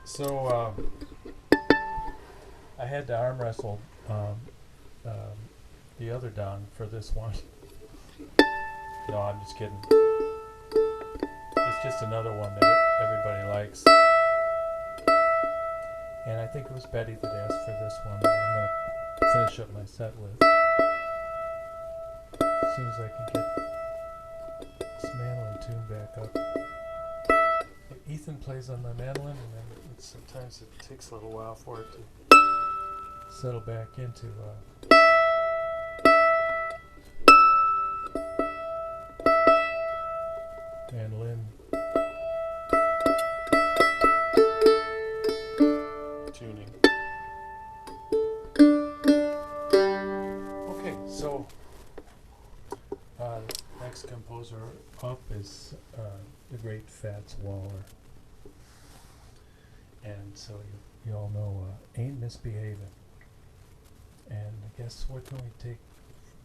So I had to arm wrestle the other Don for this one. No, I'm just kidding. It's just another one that everybody likes. And I think it was Betty that asked for this one that I'm going to finish up my set with. As soon as I can get this mandolin tune back up. Ethan plays on my mandolin, and then sometimes it takes a little while for it to settle back into mandolin tuning. Okay, so next composer up is the great Fats Waller. And so you all know Ain't Misbehaving. And I guess what can we take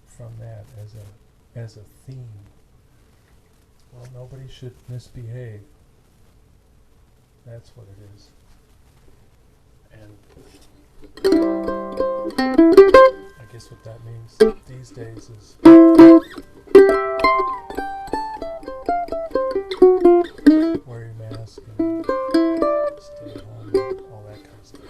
from that as a theme? Well, nobody should misbehave. That's what it is. And I guess what that means these days is wear your mask and stay at home and all that kind of stuff.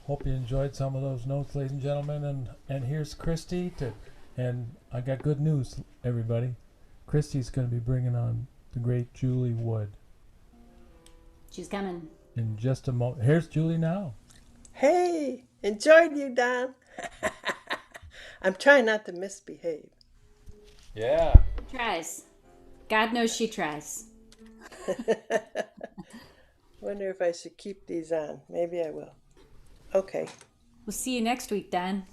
Hope you enjoyed some of those notes, ladies and gentlemen. And here's Christy and I got good news, everybody. Christy's going to be bringing on the great Juli Wood She's coming. in just a moment. Here's Juli now. Hey, enjoyed you, Don. I'm trying not to misbehave. Yeah. Tries. God knows she tries. Wonder if I should keep these on. Maybe I will. Okay. We'll see you next week, Dan.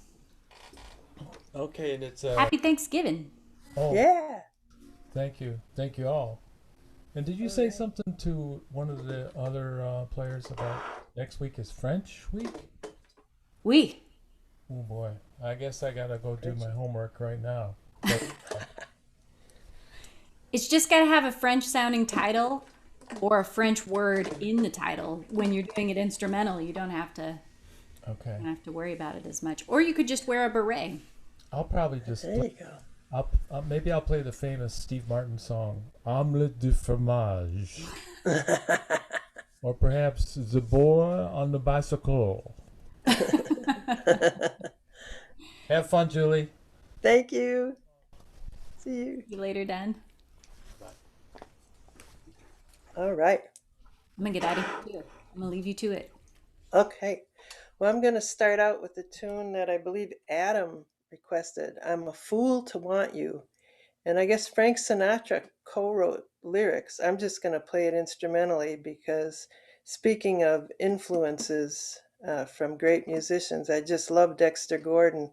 Okay, and it's Happy Thanksgiving. oh, Yeah. thank you all. And did you say something to one of the other players about next week is French week? Oui. Oh boy, I guess I gotta go do my homework right now. But, It's just got to have a French sounding title or a French word in the title. When you're doing it instrumental, you don't have to okay, worry about it as much. Or you could just wear a beret. I'll probably just There you go. maybe I'll play the famous Steve Martin song "Omelette du fromage," or perhaps "The Boy on the Bicycle." Have fun, Juli. Thank you. See you. See you later, Dan. All right. I'm going to get out of here too. I'm going to leave you to it. Okay. Well, I'm going to start out with the tune that I believe Adam requested. I'm a fool to want you. And I guess Frank Sinatra co-wrote lyrics. I'm just going to play it instrumentally because speaking of influences from great musicians, I just love Dexter Gordon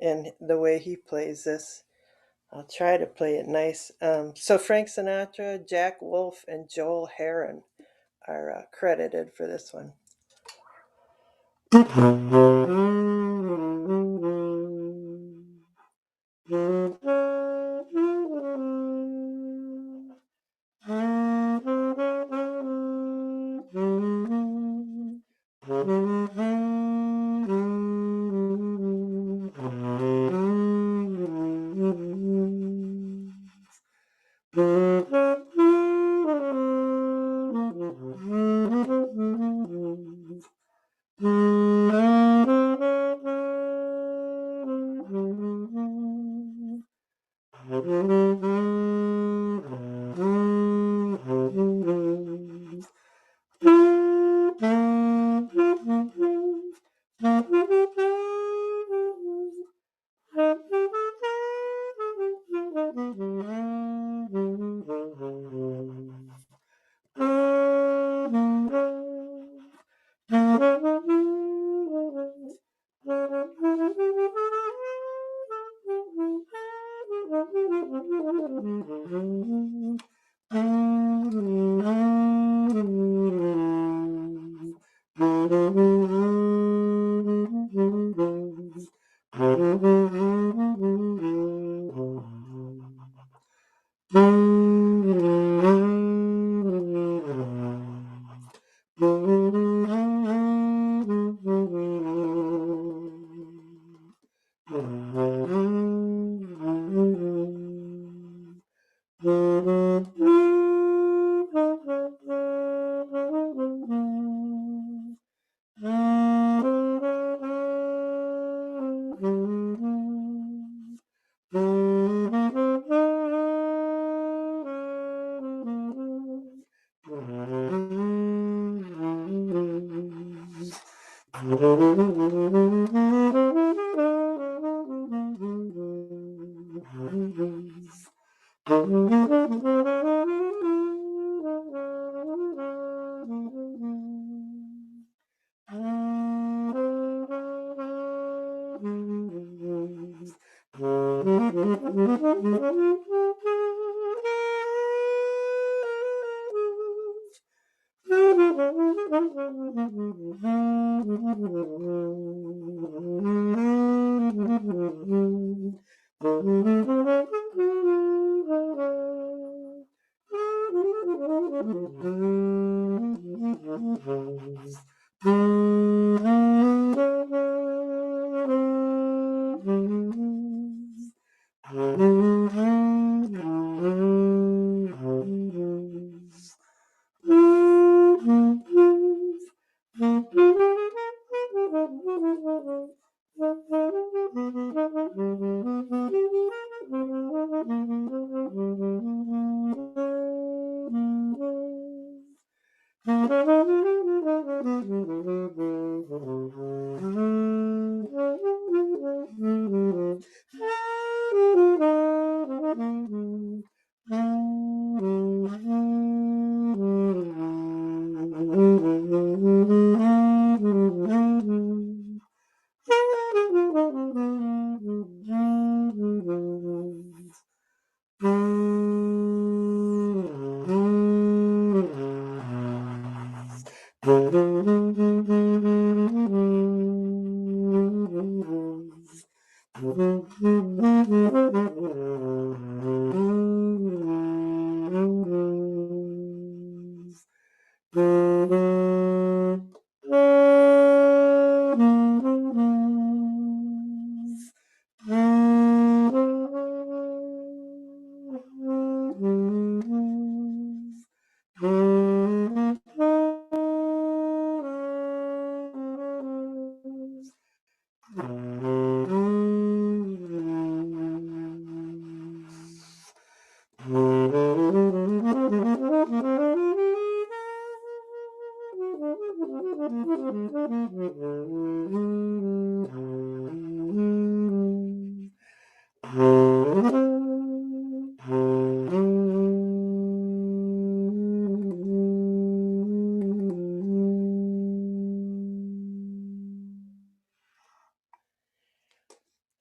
and the way he plays this. I'll try to play it nice. So Frank Sinatra, Jack Wolf, and Joel Herron are credited for this one.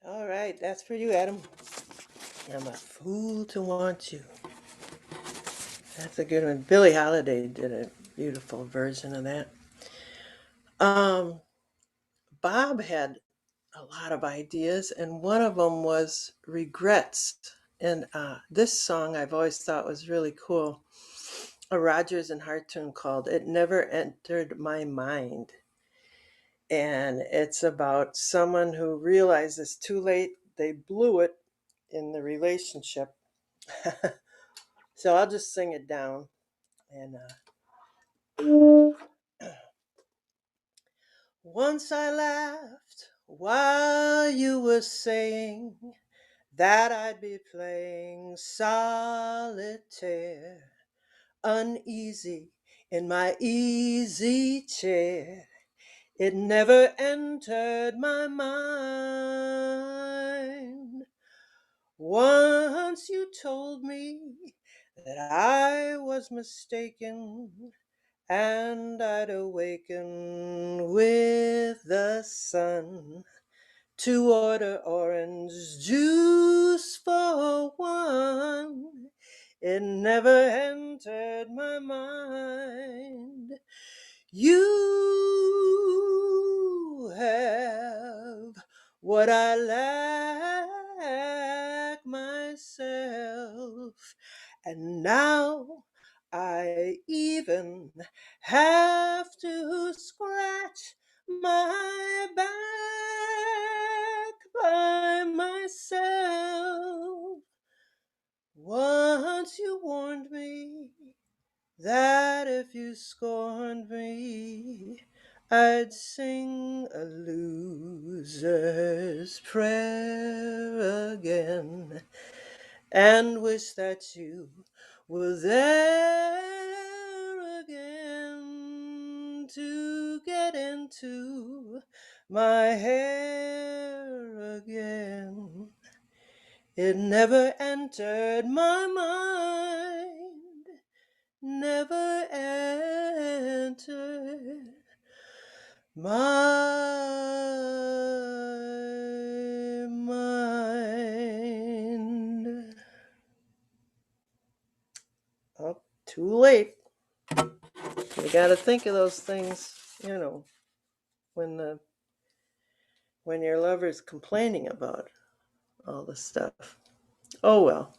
All right, that's for you, Adam. I'm a fool to want you. That's a good one. Billie Holiday did a beautiful version of that. Bob had a lot of ideas, and one of them was regrets. And this song I've always thought was really cool. A Rodgers and Hart tune called "It Never Entered My Mind." And it's about someone who realizes too late they blew it in the relationship. So I'll just sing it down. And once I laughed while you were saying that I'd be playing solitaire, uneasy in my easy chair. It never entered my mind. Once you told me that I was mistaken, and I'd awaken with the sun to order orange juice for one. It never entered my mind. You have what I lack myself, and now I even have to scratch my back by myself. Once you warned me that if you scorned me, I'd sing a loser's prayer again, and wish that you were there again to get into my hair again. It never entered my mind, never entered my mind. Oh, too late. You gotta think of those things, when your lover's complaining about all the stuff. Oh well.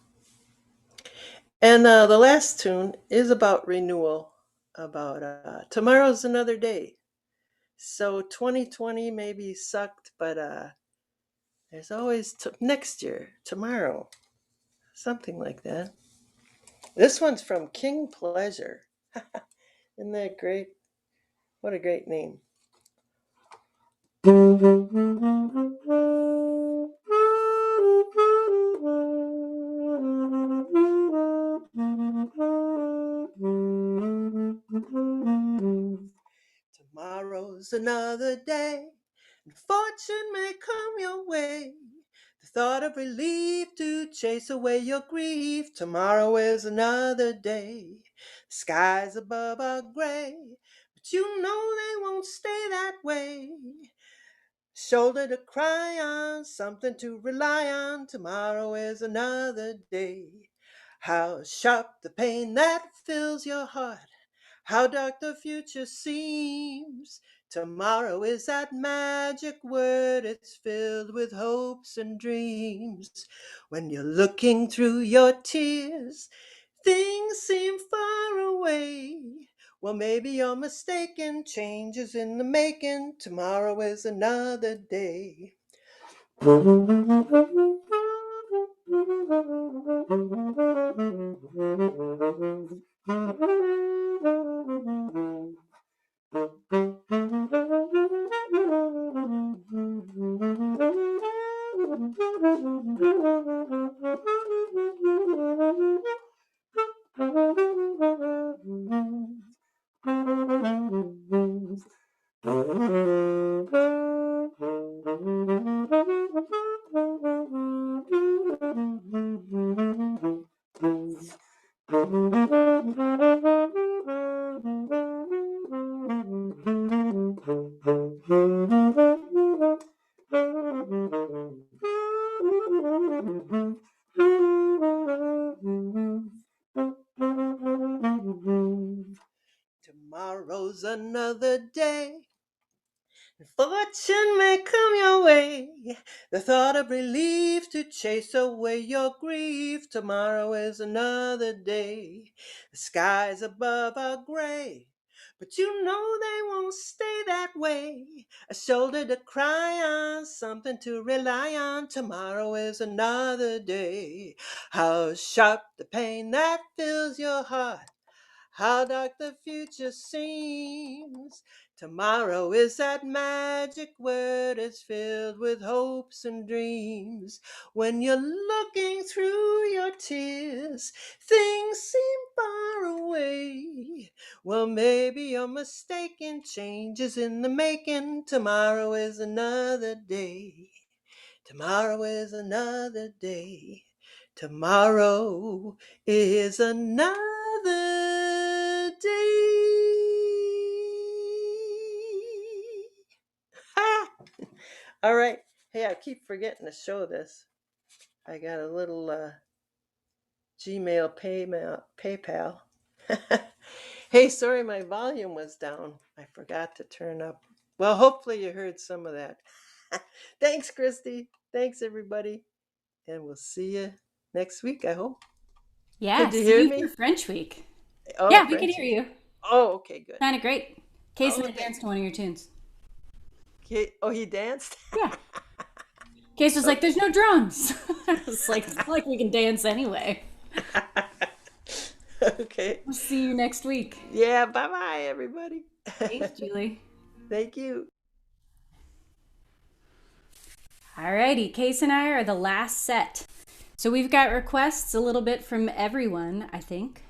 And the last tune is about renewal, about tomorrow's another day. So 2020 maybe sucked, but there's always next year, tomorrow, something like that. This one's from King Pleasure. Isn't that great? What a great name. Tomorrow's another day, and fortune may come your way. The thought of relief to chase away your grief. Tomorrow is another day. The skies above are gray, but you know they won't stay that way. Shoulder to cry on, something to rely on. Tomorrow is another day. How sharp the pain that fills your heart. How dark the future seems. Tomorrow is that magic word. It's filled with hopes and dreams. When you're looking through your tears, things seem far away. Well, maybe you're mistaken. Change is in the making. Tomorrow is another day. Tomorrow's another day. Fortune may come your way. The thought of relief to chase away your grief. Tomorrow is another day. The skies above are gray, but you know they won't stay that way. A shoulder to cry on, something to rely on. Tomorrow is another day. How sharp the pain that fills your heart. How dark the future seems. Tomorrow is that magic word. It's filled with hopes and dreams. When you're looking through your tears, things seem far away. Well, maybe you're mistaken. Change is in the making. Tomorrow is another day. Tomorrow is another day. Tomorrow is another day. Ha! All right. Hey, I keep forgetting to show this. I got a little Gmail PayPal. Hey, sorry, my volume was down. I forgot to turn up. Well, hopefully you heard some of that. Thanks, Christy. Thanks, everybody. And we'll see you next week, I hope. Yeah, Could you see hear you me? for French week. Oh, Yeah, we French. can hear you. Oh, okay, good. Sounded great. Case Oh, and I danced to one of your tunes. Oh, he danced? Yeah. Case was like, "There's no drums." I was like, "It's not like we can dance anyway." Okay. We'll see you next week. Yeah, bye-bye, everybody. Thanks, Julie. Thank you. Alrighty, Case and I are the last set. So we've got requests a little bit from everyone, I think.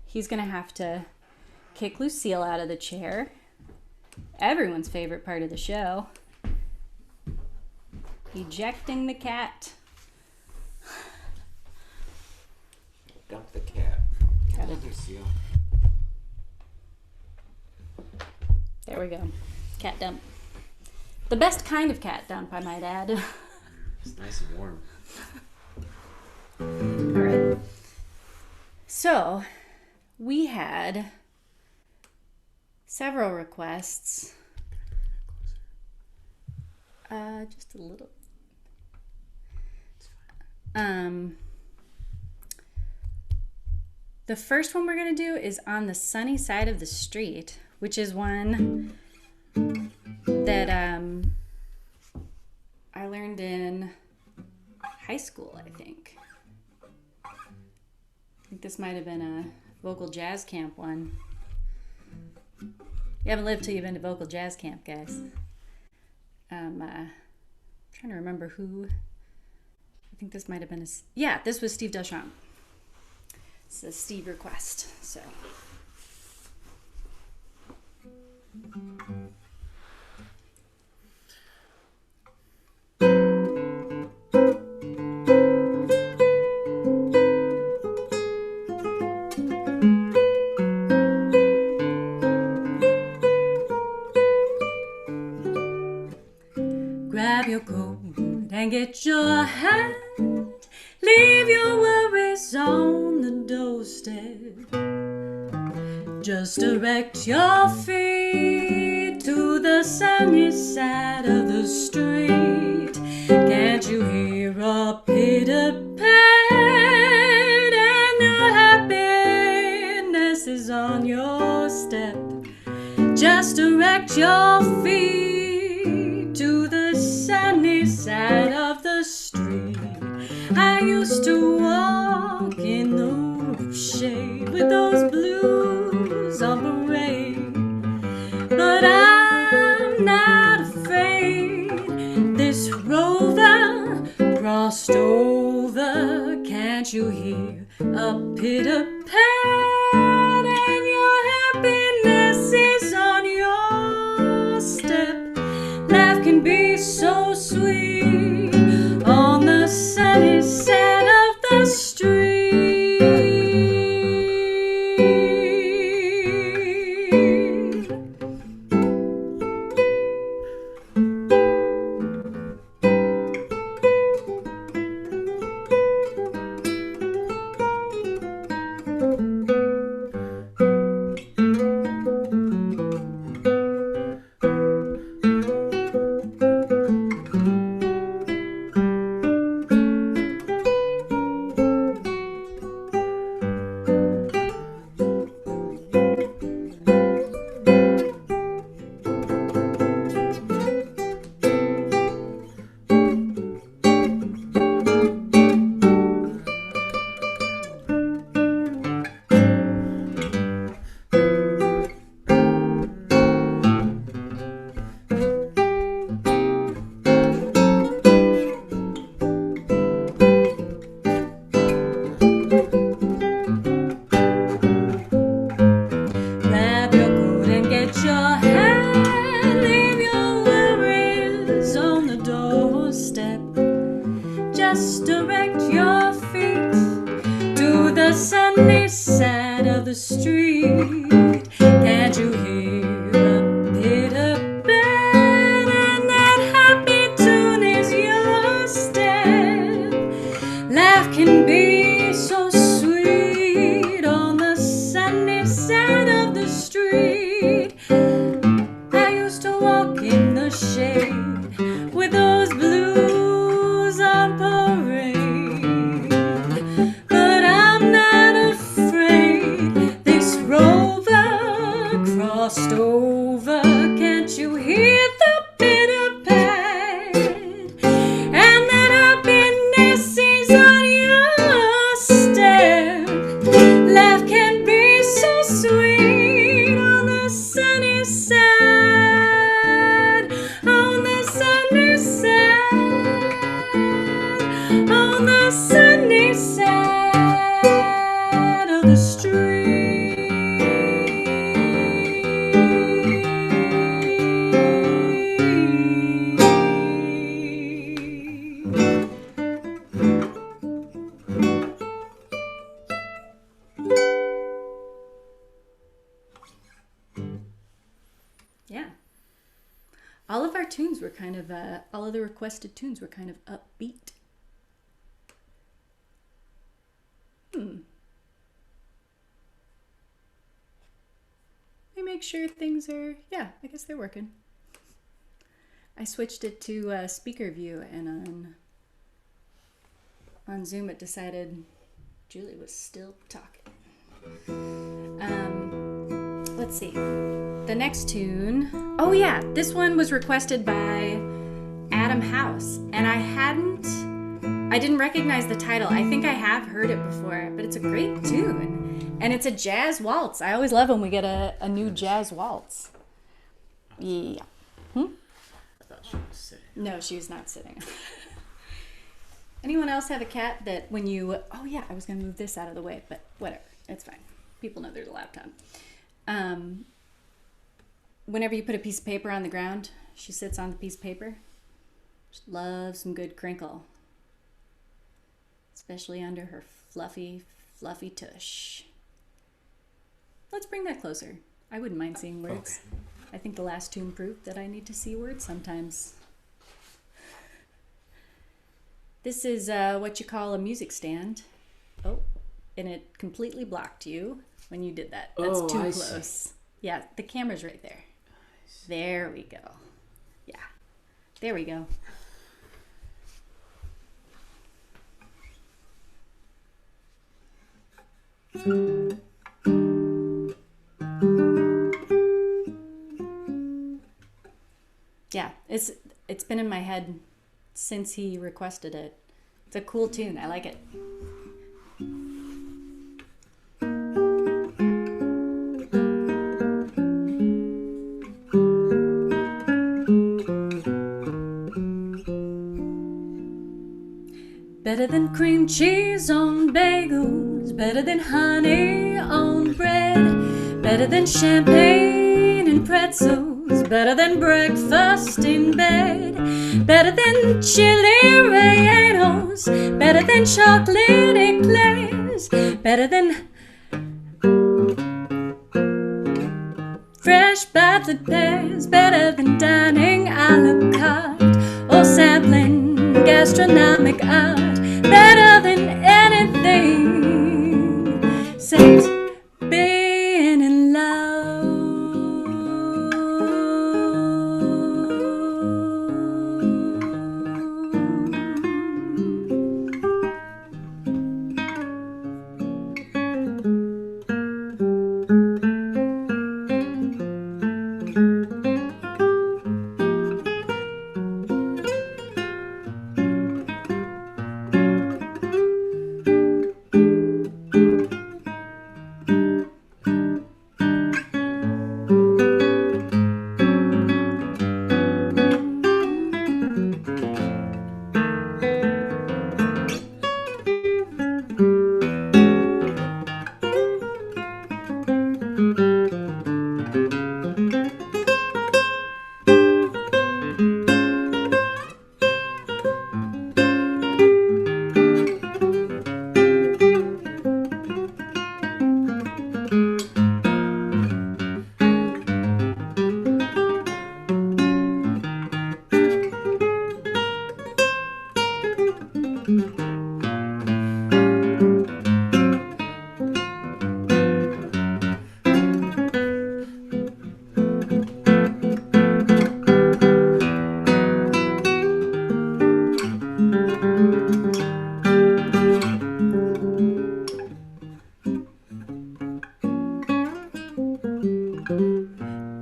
He's gonna have to kick Lucille out of the chair. Everyone's favorite part of the show. Ejecting the cat. Dump the cat. Cat Lucille. There we go. Cat dump. The best kind of cat dump, I might add. It's nice and warm. All right. So, we had several requests. Just a little. The first one we're going to do is On the Sunny Side of the Street, which is one that I learned in high school, I think. I think this might have been a vocal jazz camp one. You haven't lived till you've been to vocal jazz camp, guys. Trying to remember who. I think this might have been yeah, this was Steve Deschamps. It's a Steve request, so. Grab your coat and get your hat. Leave your worries on the doorstep. Just direct your feet to the sunny side of the street. Can't you hear a pitter-pat? And your happiness is on your step. Just direct your feet to the sunny side of the street. I used to walk in the shade with those blues on parade, but I'm not afraid. This rover crossed over. Can't you hear a pitter-pat? And your happiness is on your step. Life can be so sweet on the sunny side of the street. All of the requested tunes were kind of upbeat. Let me make sure things are, yeah, I guess they're working. I switched it to speaker view, and on Zoom it decided Julie was still talking. Let's see. The next tune, oh yeah, this one was requested by Adam House, and I didn't recognize the title. I think I have heard it before, but it's a great tune, and it's a jazz waltz. I always love when we get a new jazz waltz. Yeah. I thought she was sitting. No, she was not sitting. Anyone else have a cat that when you, oh yeah, I was gonna move this out of the way, but whatever, it's fine. People know there's a laptop. Whenever you put a piece of paper on the ground, she sits on the piece of paper. She loves some good crinkle, especially under her fluffy, fluffy tush. Let's bring that closer. I wouldn't mind seeing words. Okay. I think the last tune proved that I need to see words sometimes. This is what you call a music stand. Oh, and it completely blocked you. when you did that. That's Oh, too I close. see. Yeah, the camera's right there. There we go. Yeah. There we go. Yeah, it's been in my head since he requested it. It's a cool tune. I like it. Better than cream cheese on bagels, better than honey on bread, better than champagne and pretzels, better than breakfast in bed, better than chili rellenos, better than chocolate eclairs, better than fresh battered pears, better than dining a la carte or sampling gastronomic art, better than anything except being in love.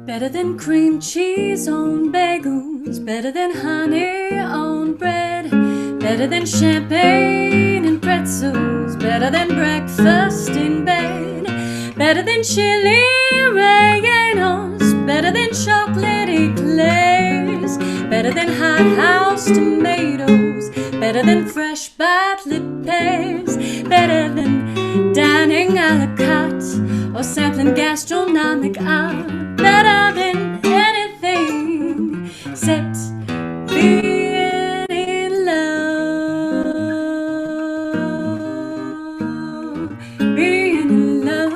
Better than cream cheese on bagels, better than honey on bread, better than champagne and pretzels, better than breakfast in bed, better than chili rellenos, better than chocolate eclairs, better than hothouse tomatoes, better than fresh battered pears, better than dining a la carte or sampling gastronomic art, better than anything except being in love. Being in love.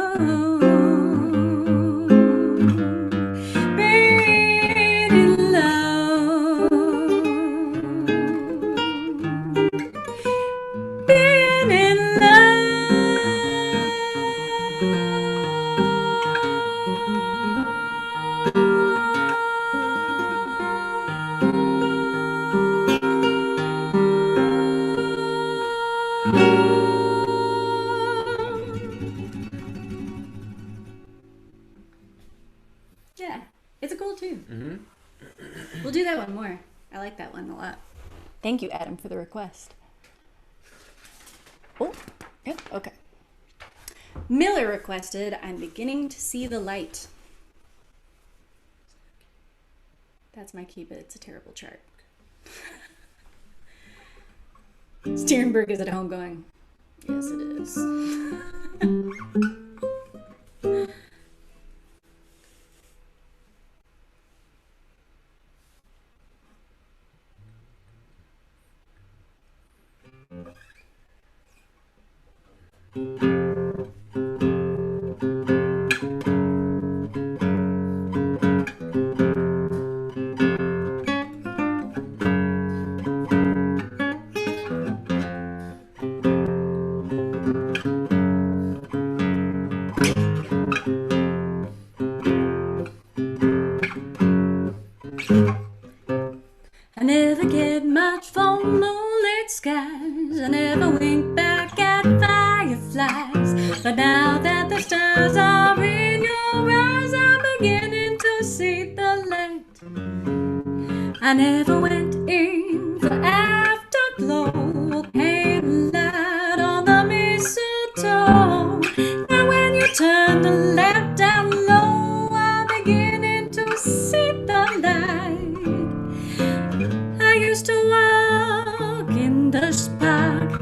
Being in love. Being in love. Yeah, it's a cool tune. Mm-hmm. We'll do that one more. I like that one a lot. Thank you, Adam, for the request. Oh, yep, okay. Miller requested, I'm beginning to see the light. That's my key, but it's a terrible chart. Stiernberg is at home going, yes, it is. I never went in for afterglow, candlelight on the mistletoe. Now when you turn the lamp down low, I'm beginning to see the light. I used to walk in the spark,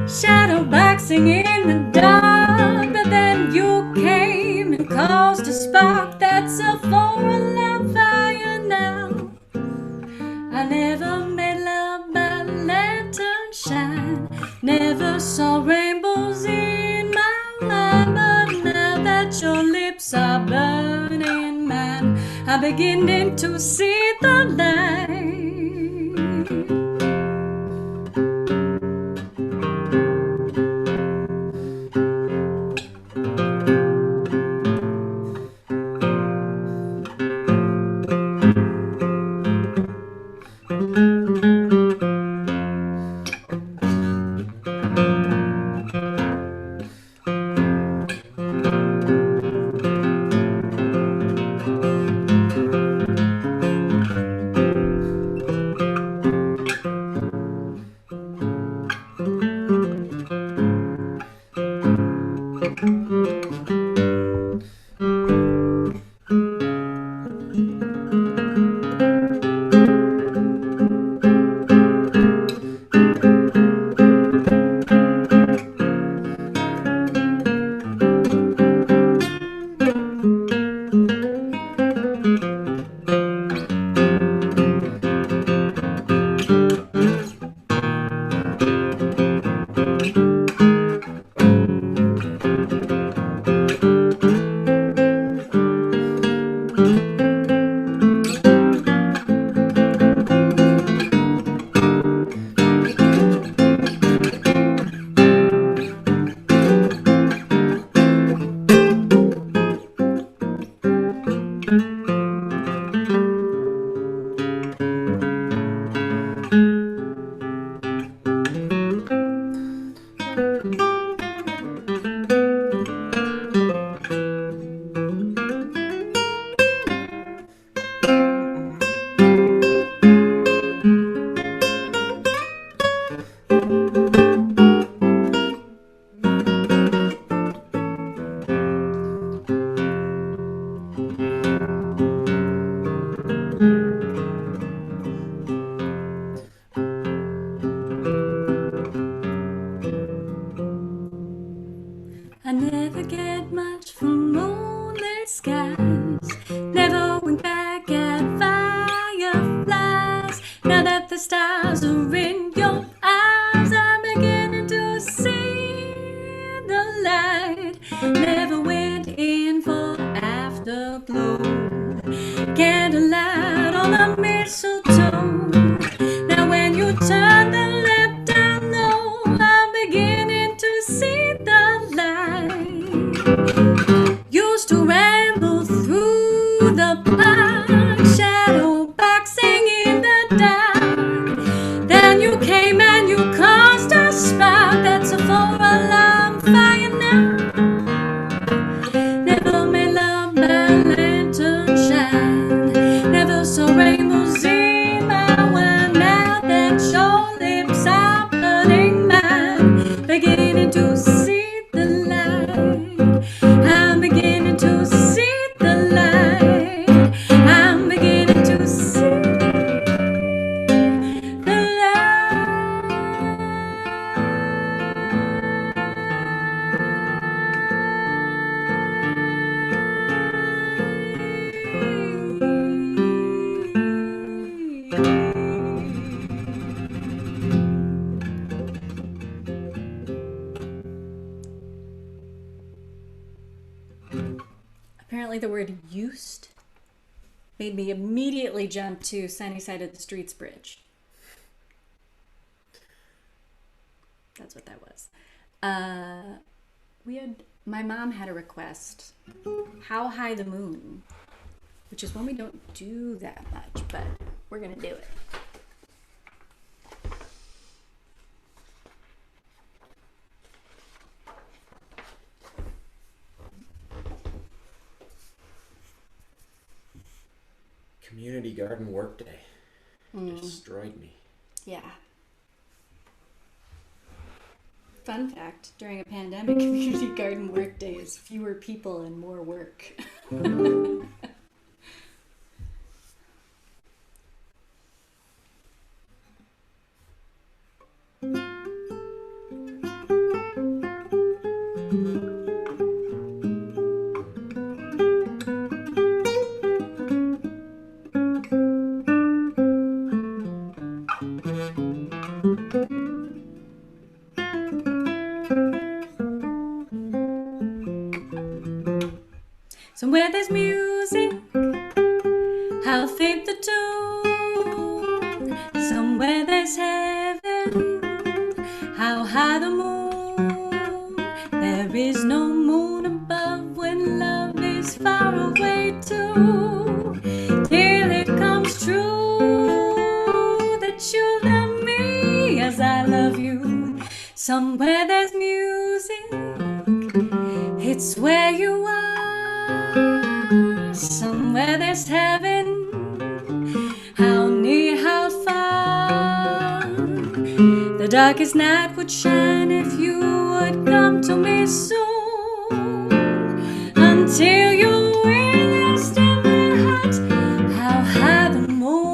shadow boxing in the dark, but then you came and caused a spark that's a four-alarm fire now. I never made love by lantern shine, never saw rainbows in my mind, but now that your lips are burning mine, I'm beginning to see the light. I never get much from moonlit skies, never wink back at fireflies. Now that the stars are in your eyes, I'm beginning to see the light. Never went in for afterglow, candlelight on the mistletoe. Now when you turn the lamp down low, I'm beginning to see the light. Used to ramble through the park, shadow boxing in the dark. Then you came and you caused a spark that's a four-alarm fire now. Never made love by lantern shine, never saw rainbows in my wine. Now that your lips are burning mine, beginning to see the light. I'm beginning to see the light. I'm beginning to see the Apparently the word used made me immediately jump to Sunny Side of the Streets Bridge. That's what that was. My mom had a request, How High the Moon, which is one we don't do that much, but we're gonna do it. Community garden workday. It destroyed me. Yeah. Fun fact, during a pandemic, community garden work days, fewer people and more work. Somewhere there's music, how faint the tune. Somewhere there's heaven, how high the moon. There is no moon above when love is far away too. Till it comes true that you love me as I love you. Somewhere there's music, it's where you are. Somewhere there's heaven, how near, how far. The darkest night would shine if you would come to me soon. Until you rest in my heart, how high the moon.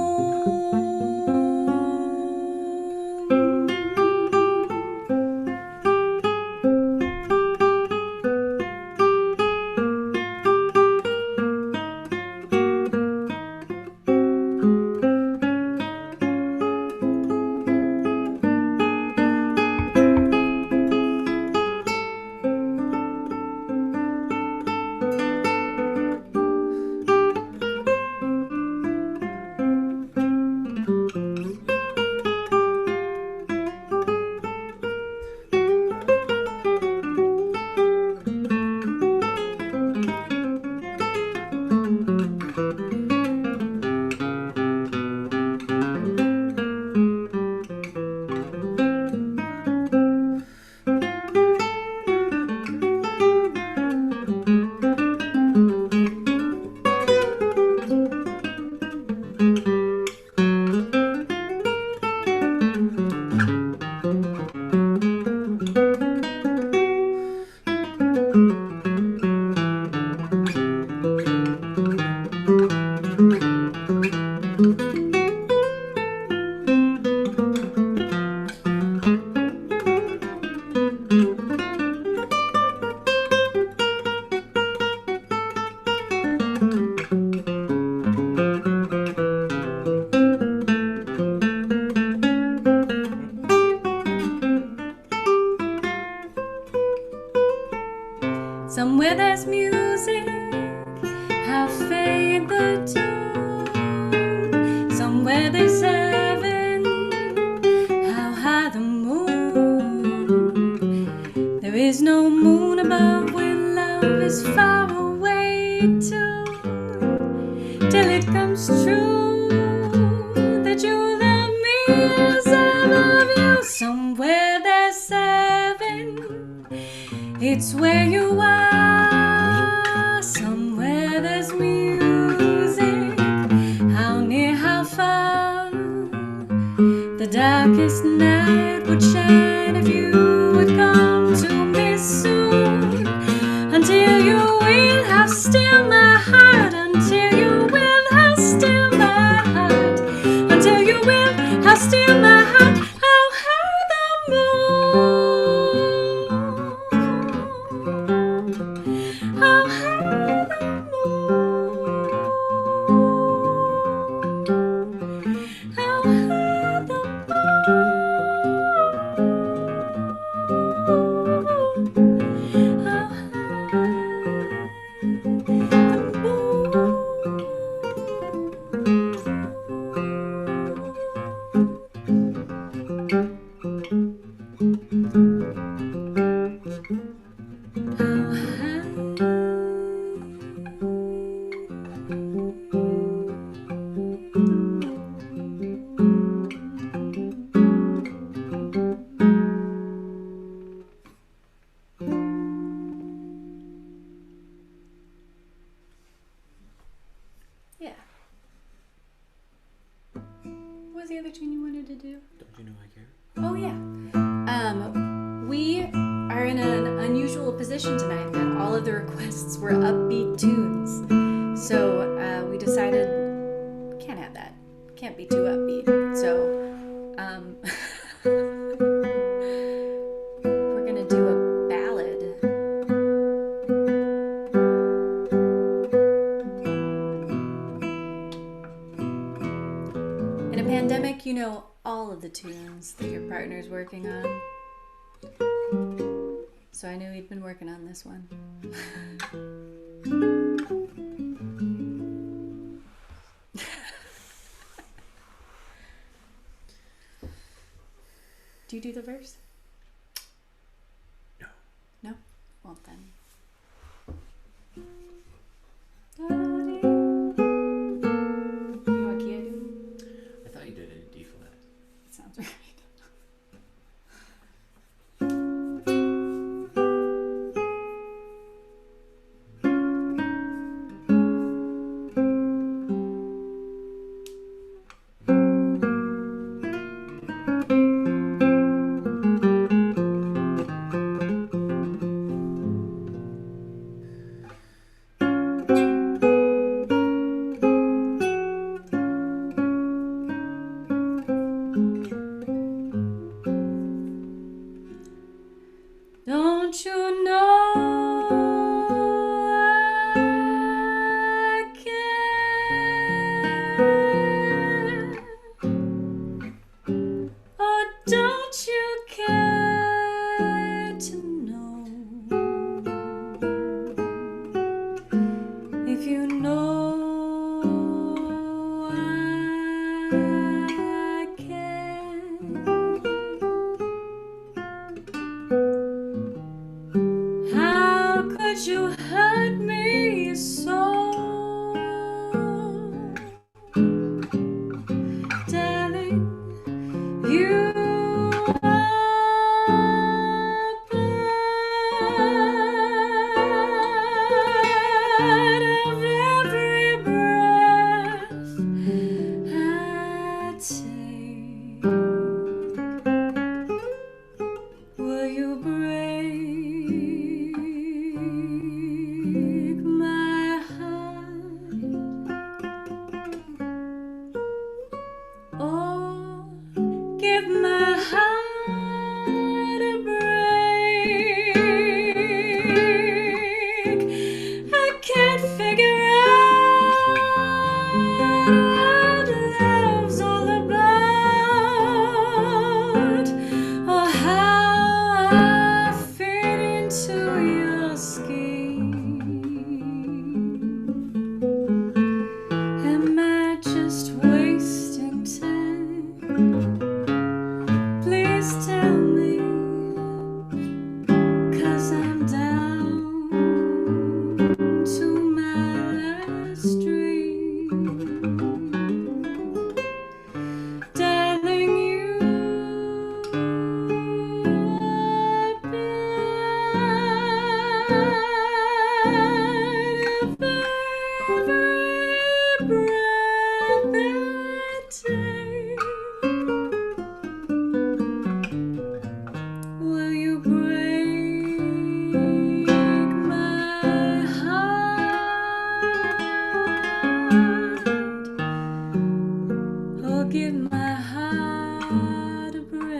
Somewhere there's music, how faint the tune. Somewhere there's heaven, how high the moon. There is no moon above when love is far away too. Till it comes true that you love me as I love you. Somewhere there's heaven, it's where you are. Somewhere there's music, how near, how far. The darkest night would shine if you would come to me soon. Until you will have still my heart. Until you will have still my heart. Until you will have still my heart. How high the moon. How high the moon. How high the moon. other tune you wanted to do? Don't you know I care? Oh yeah. We are in an unusual position tonight that all of the requests were upbeat tunes. So we decided can't have that. Can't be too upbeat. So we're gonna do a ballad. In a pandemic, you know all of the tunes that your partner's working on. So I knew he'd been working on this one. Do you do the verse? No. No? Well then. You know what key I do? I thought you did it in D flat. That sounds right. Don't you know I care? Oh, don't you care to know? If you know I care. How could you hurt me so? Darling, you are part of every breath I take. Will you break my heart? Or give my heart a break? I can't figure out what love's all about, or how I fit into your scheme. Am I just wasting time? Please tell me, 'cause I'm down to my last dream. Darling, you are part of every breath I take. Will you break my heart? Or give my heart a break?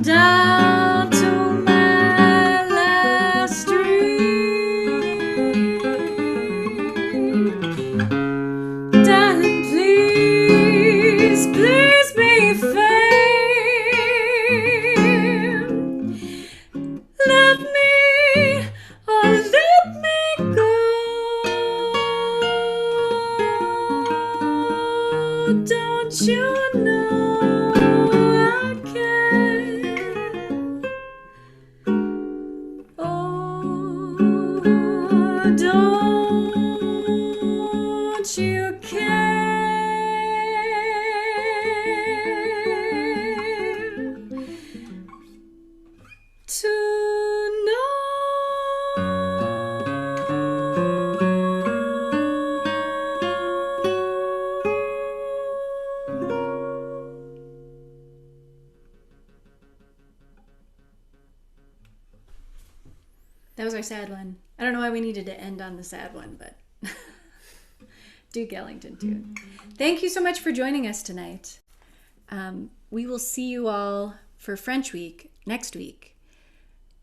down to my last dream. Darling, please, please be fair. Love me or let me go. Don't you know I care? Oh, don't you care to That was our sad one. I don't know why we needed to end on the sad one, but Duke Ellington tune. Thank you so much for joining us tonight. We will see you all for French Week next week.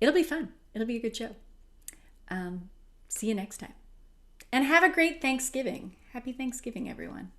It'll be fun. It'll be a good show. See you next time. And have a great Thanksgiving. Happy Thanksgiving, everyone.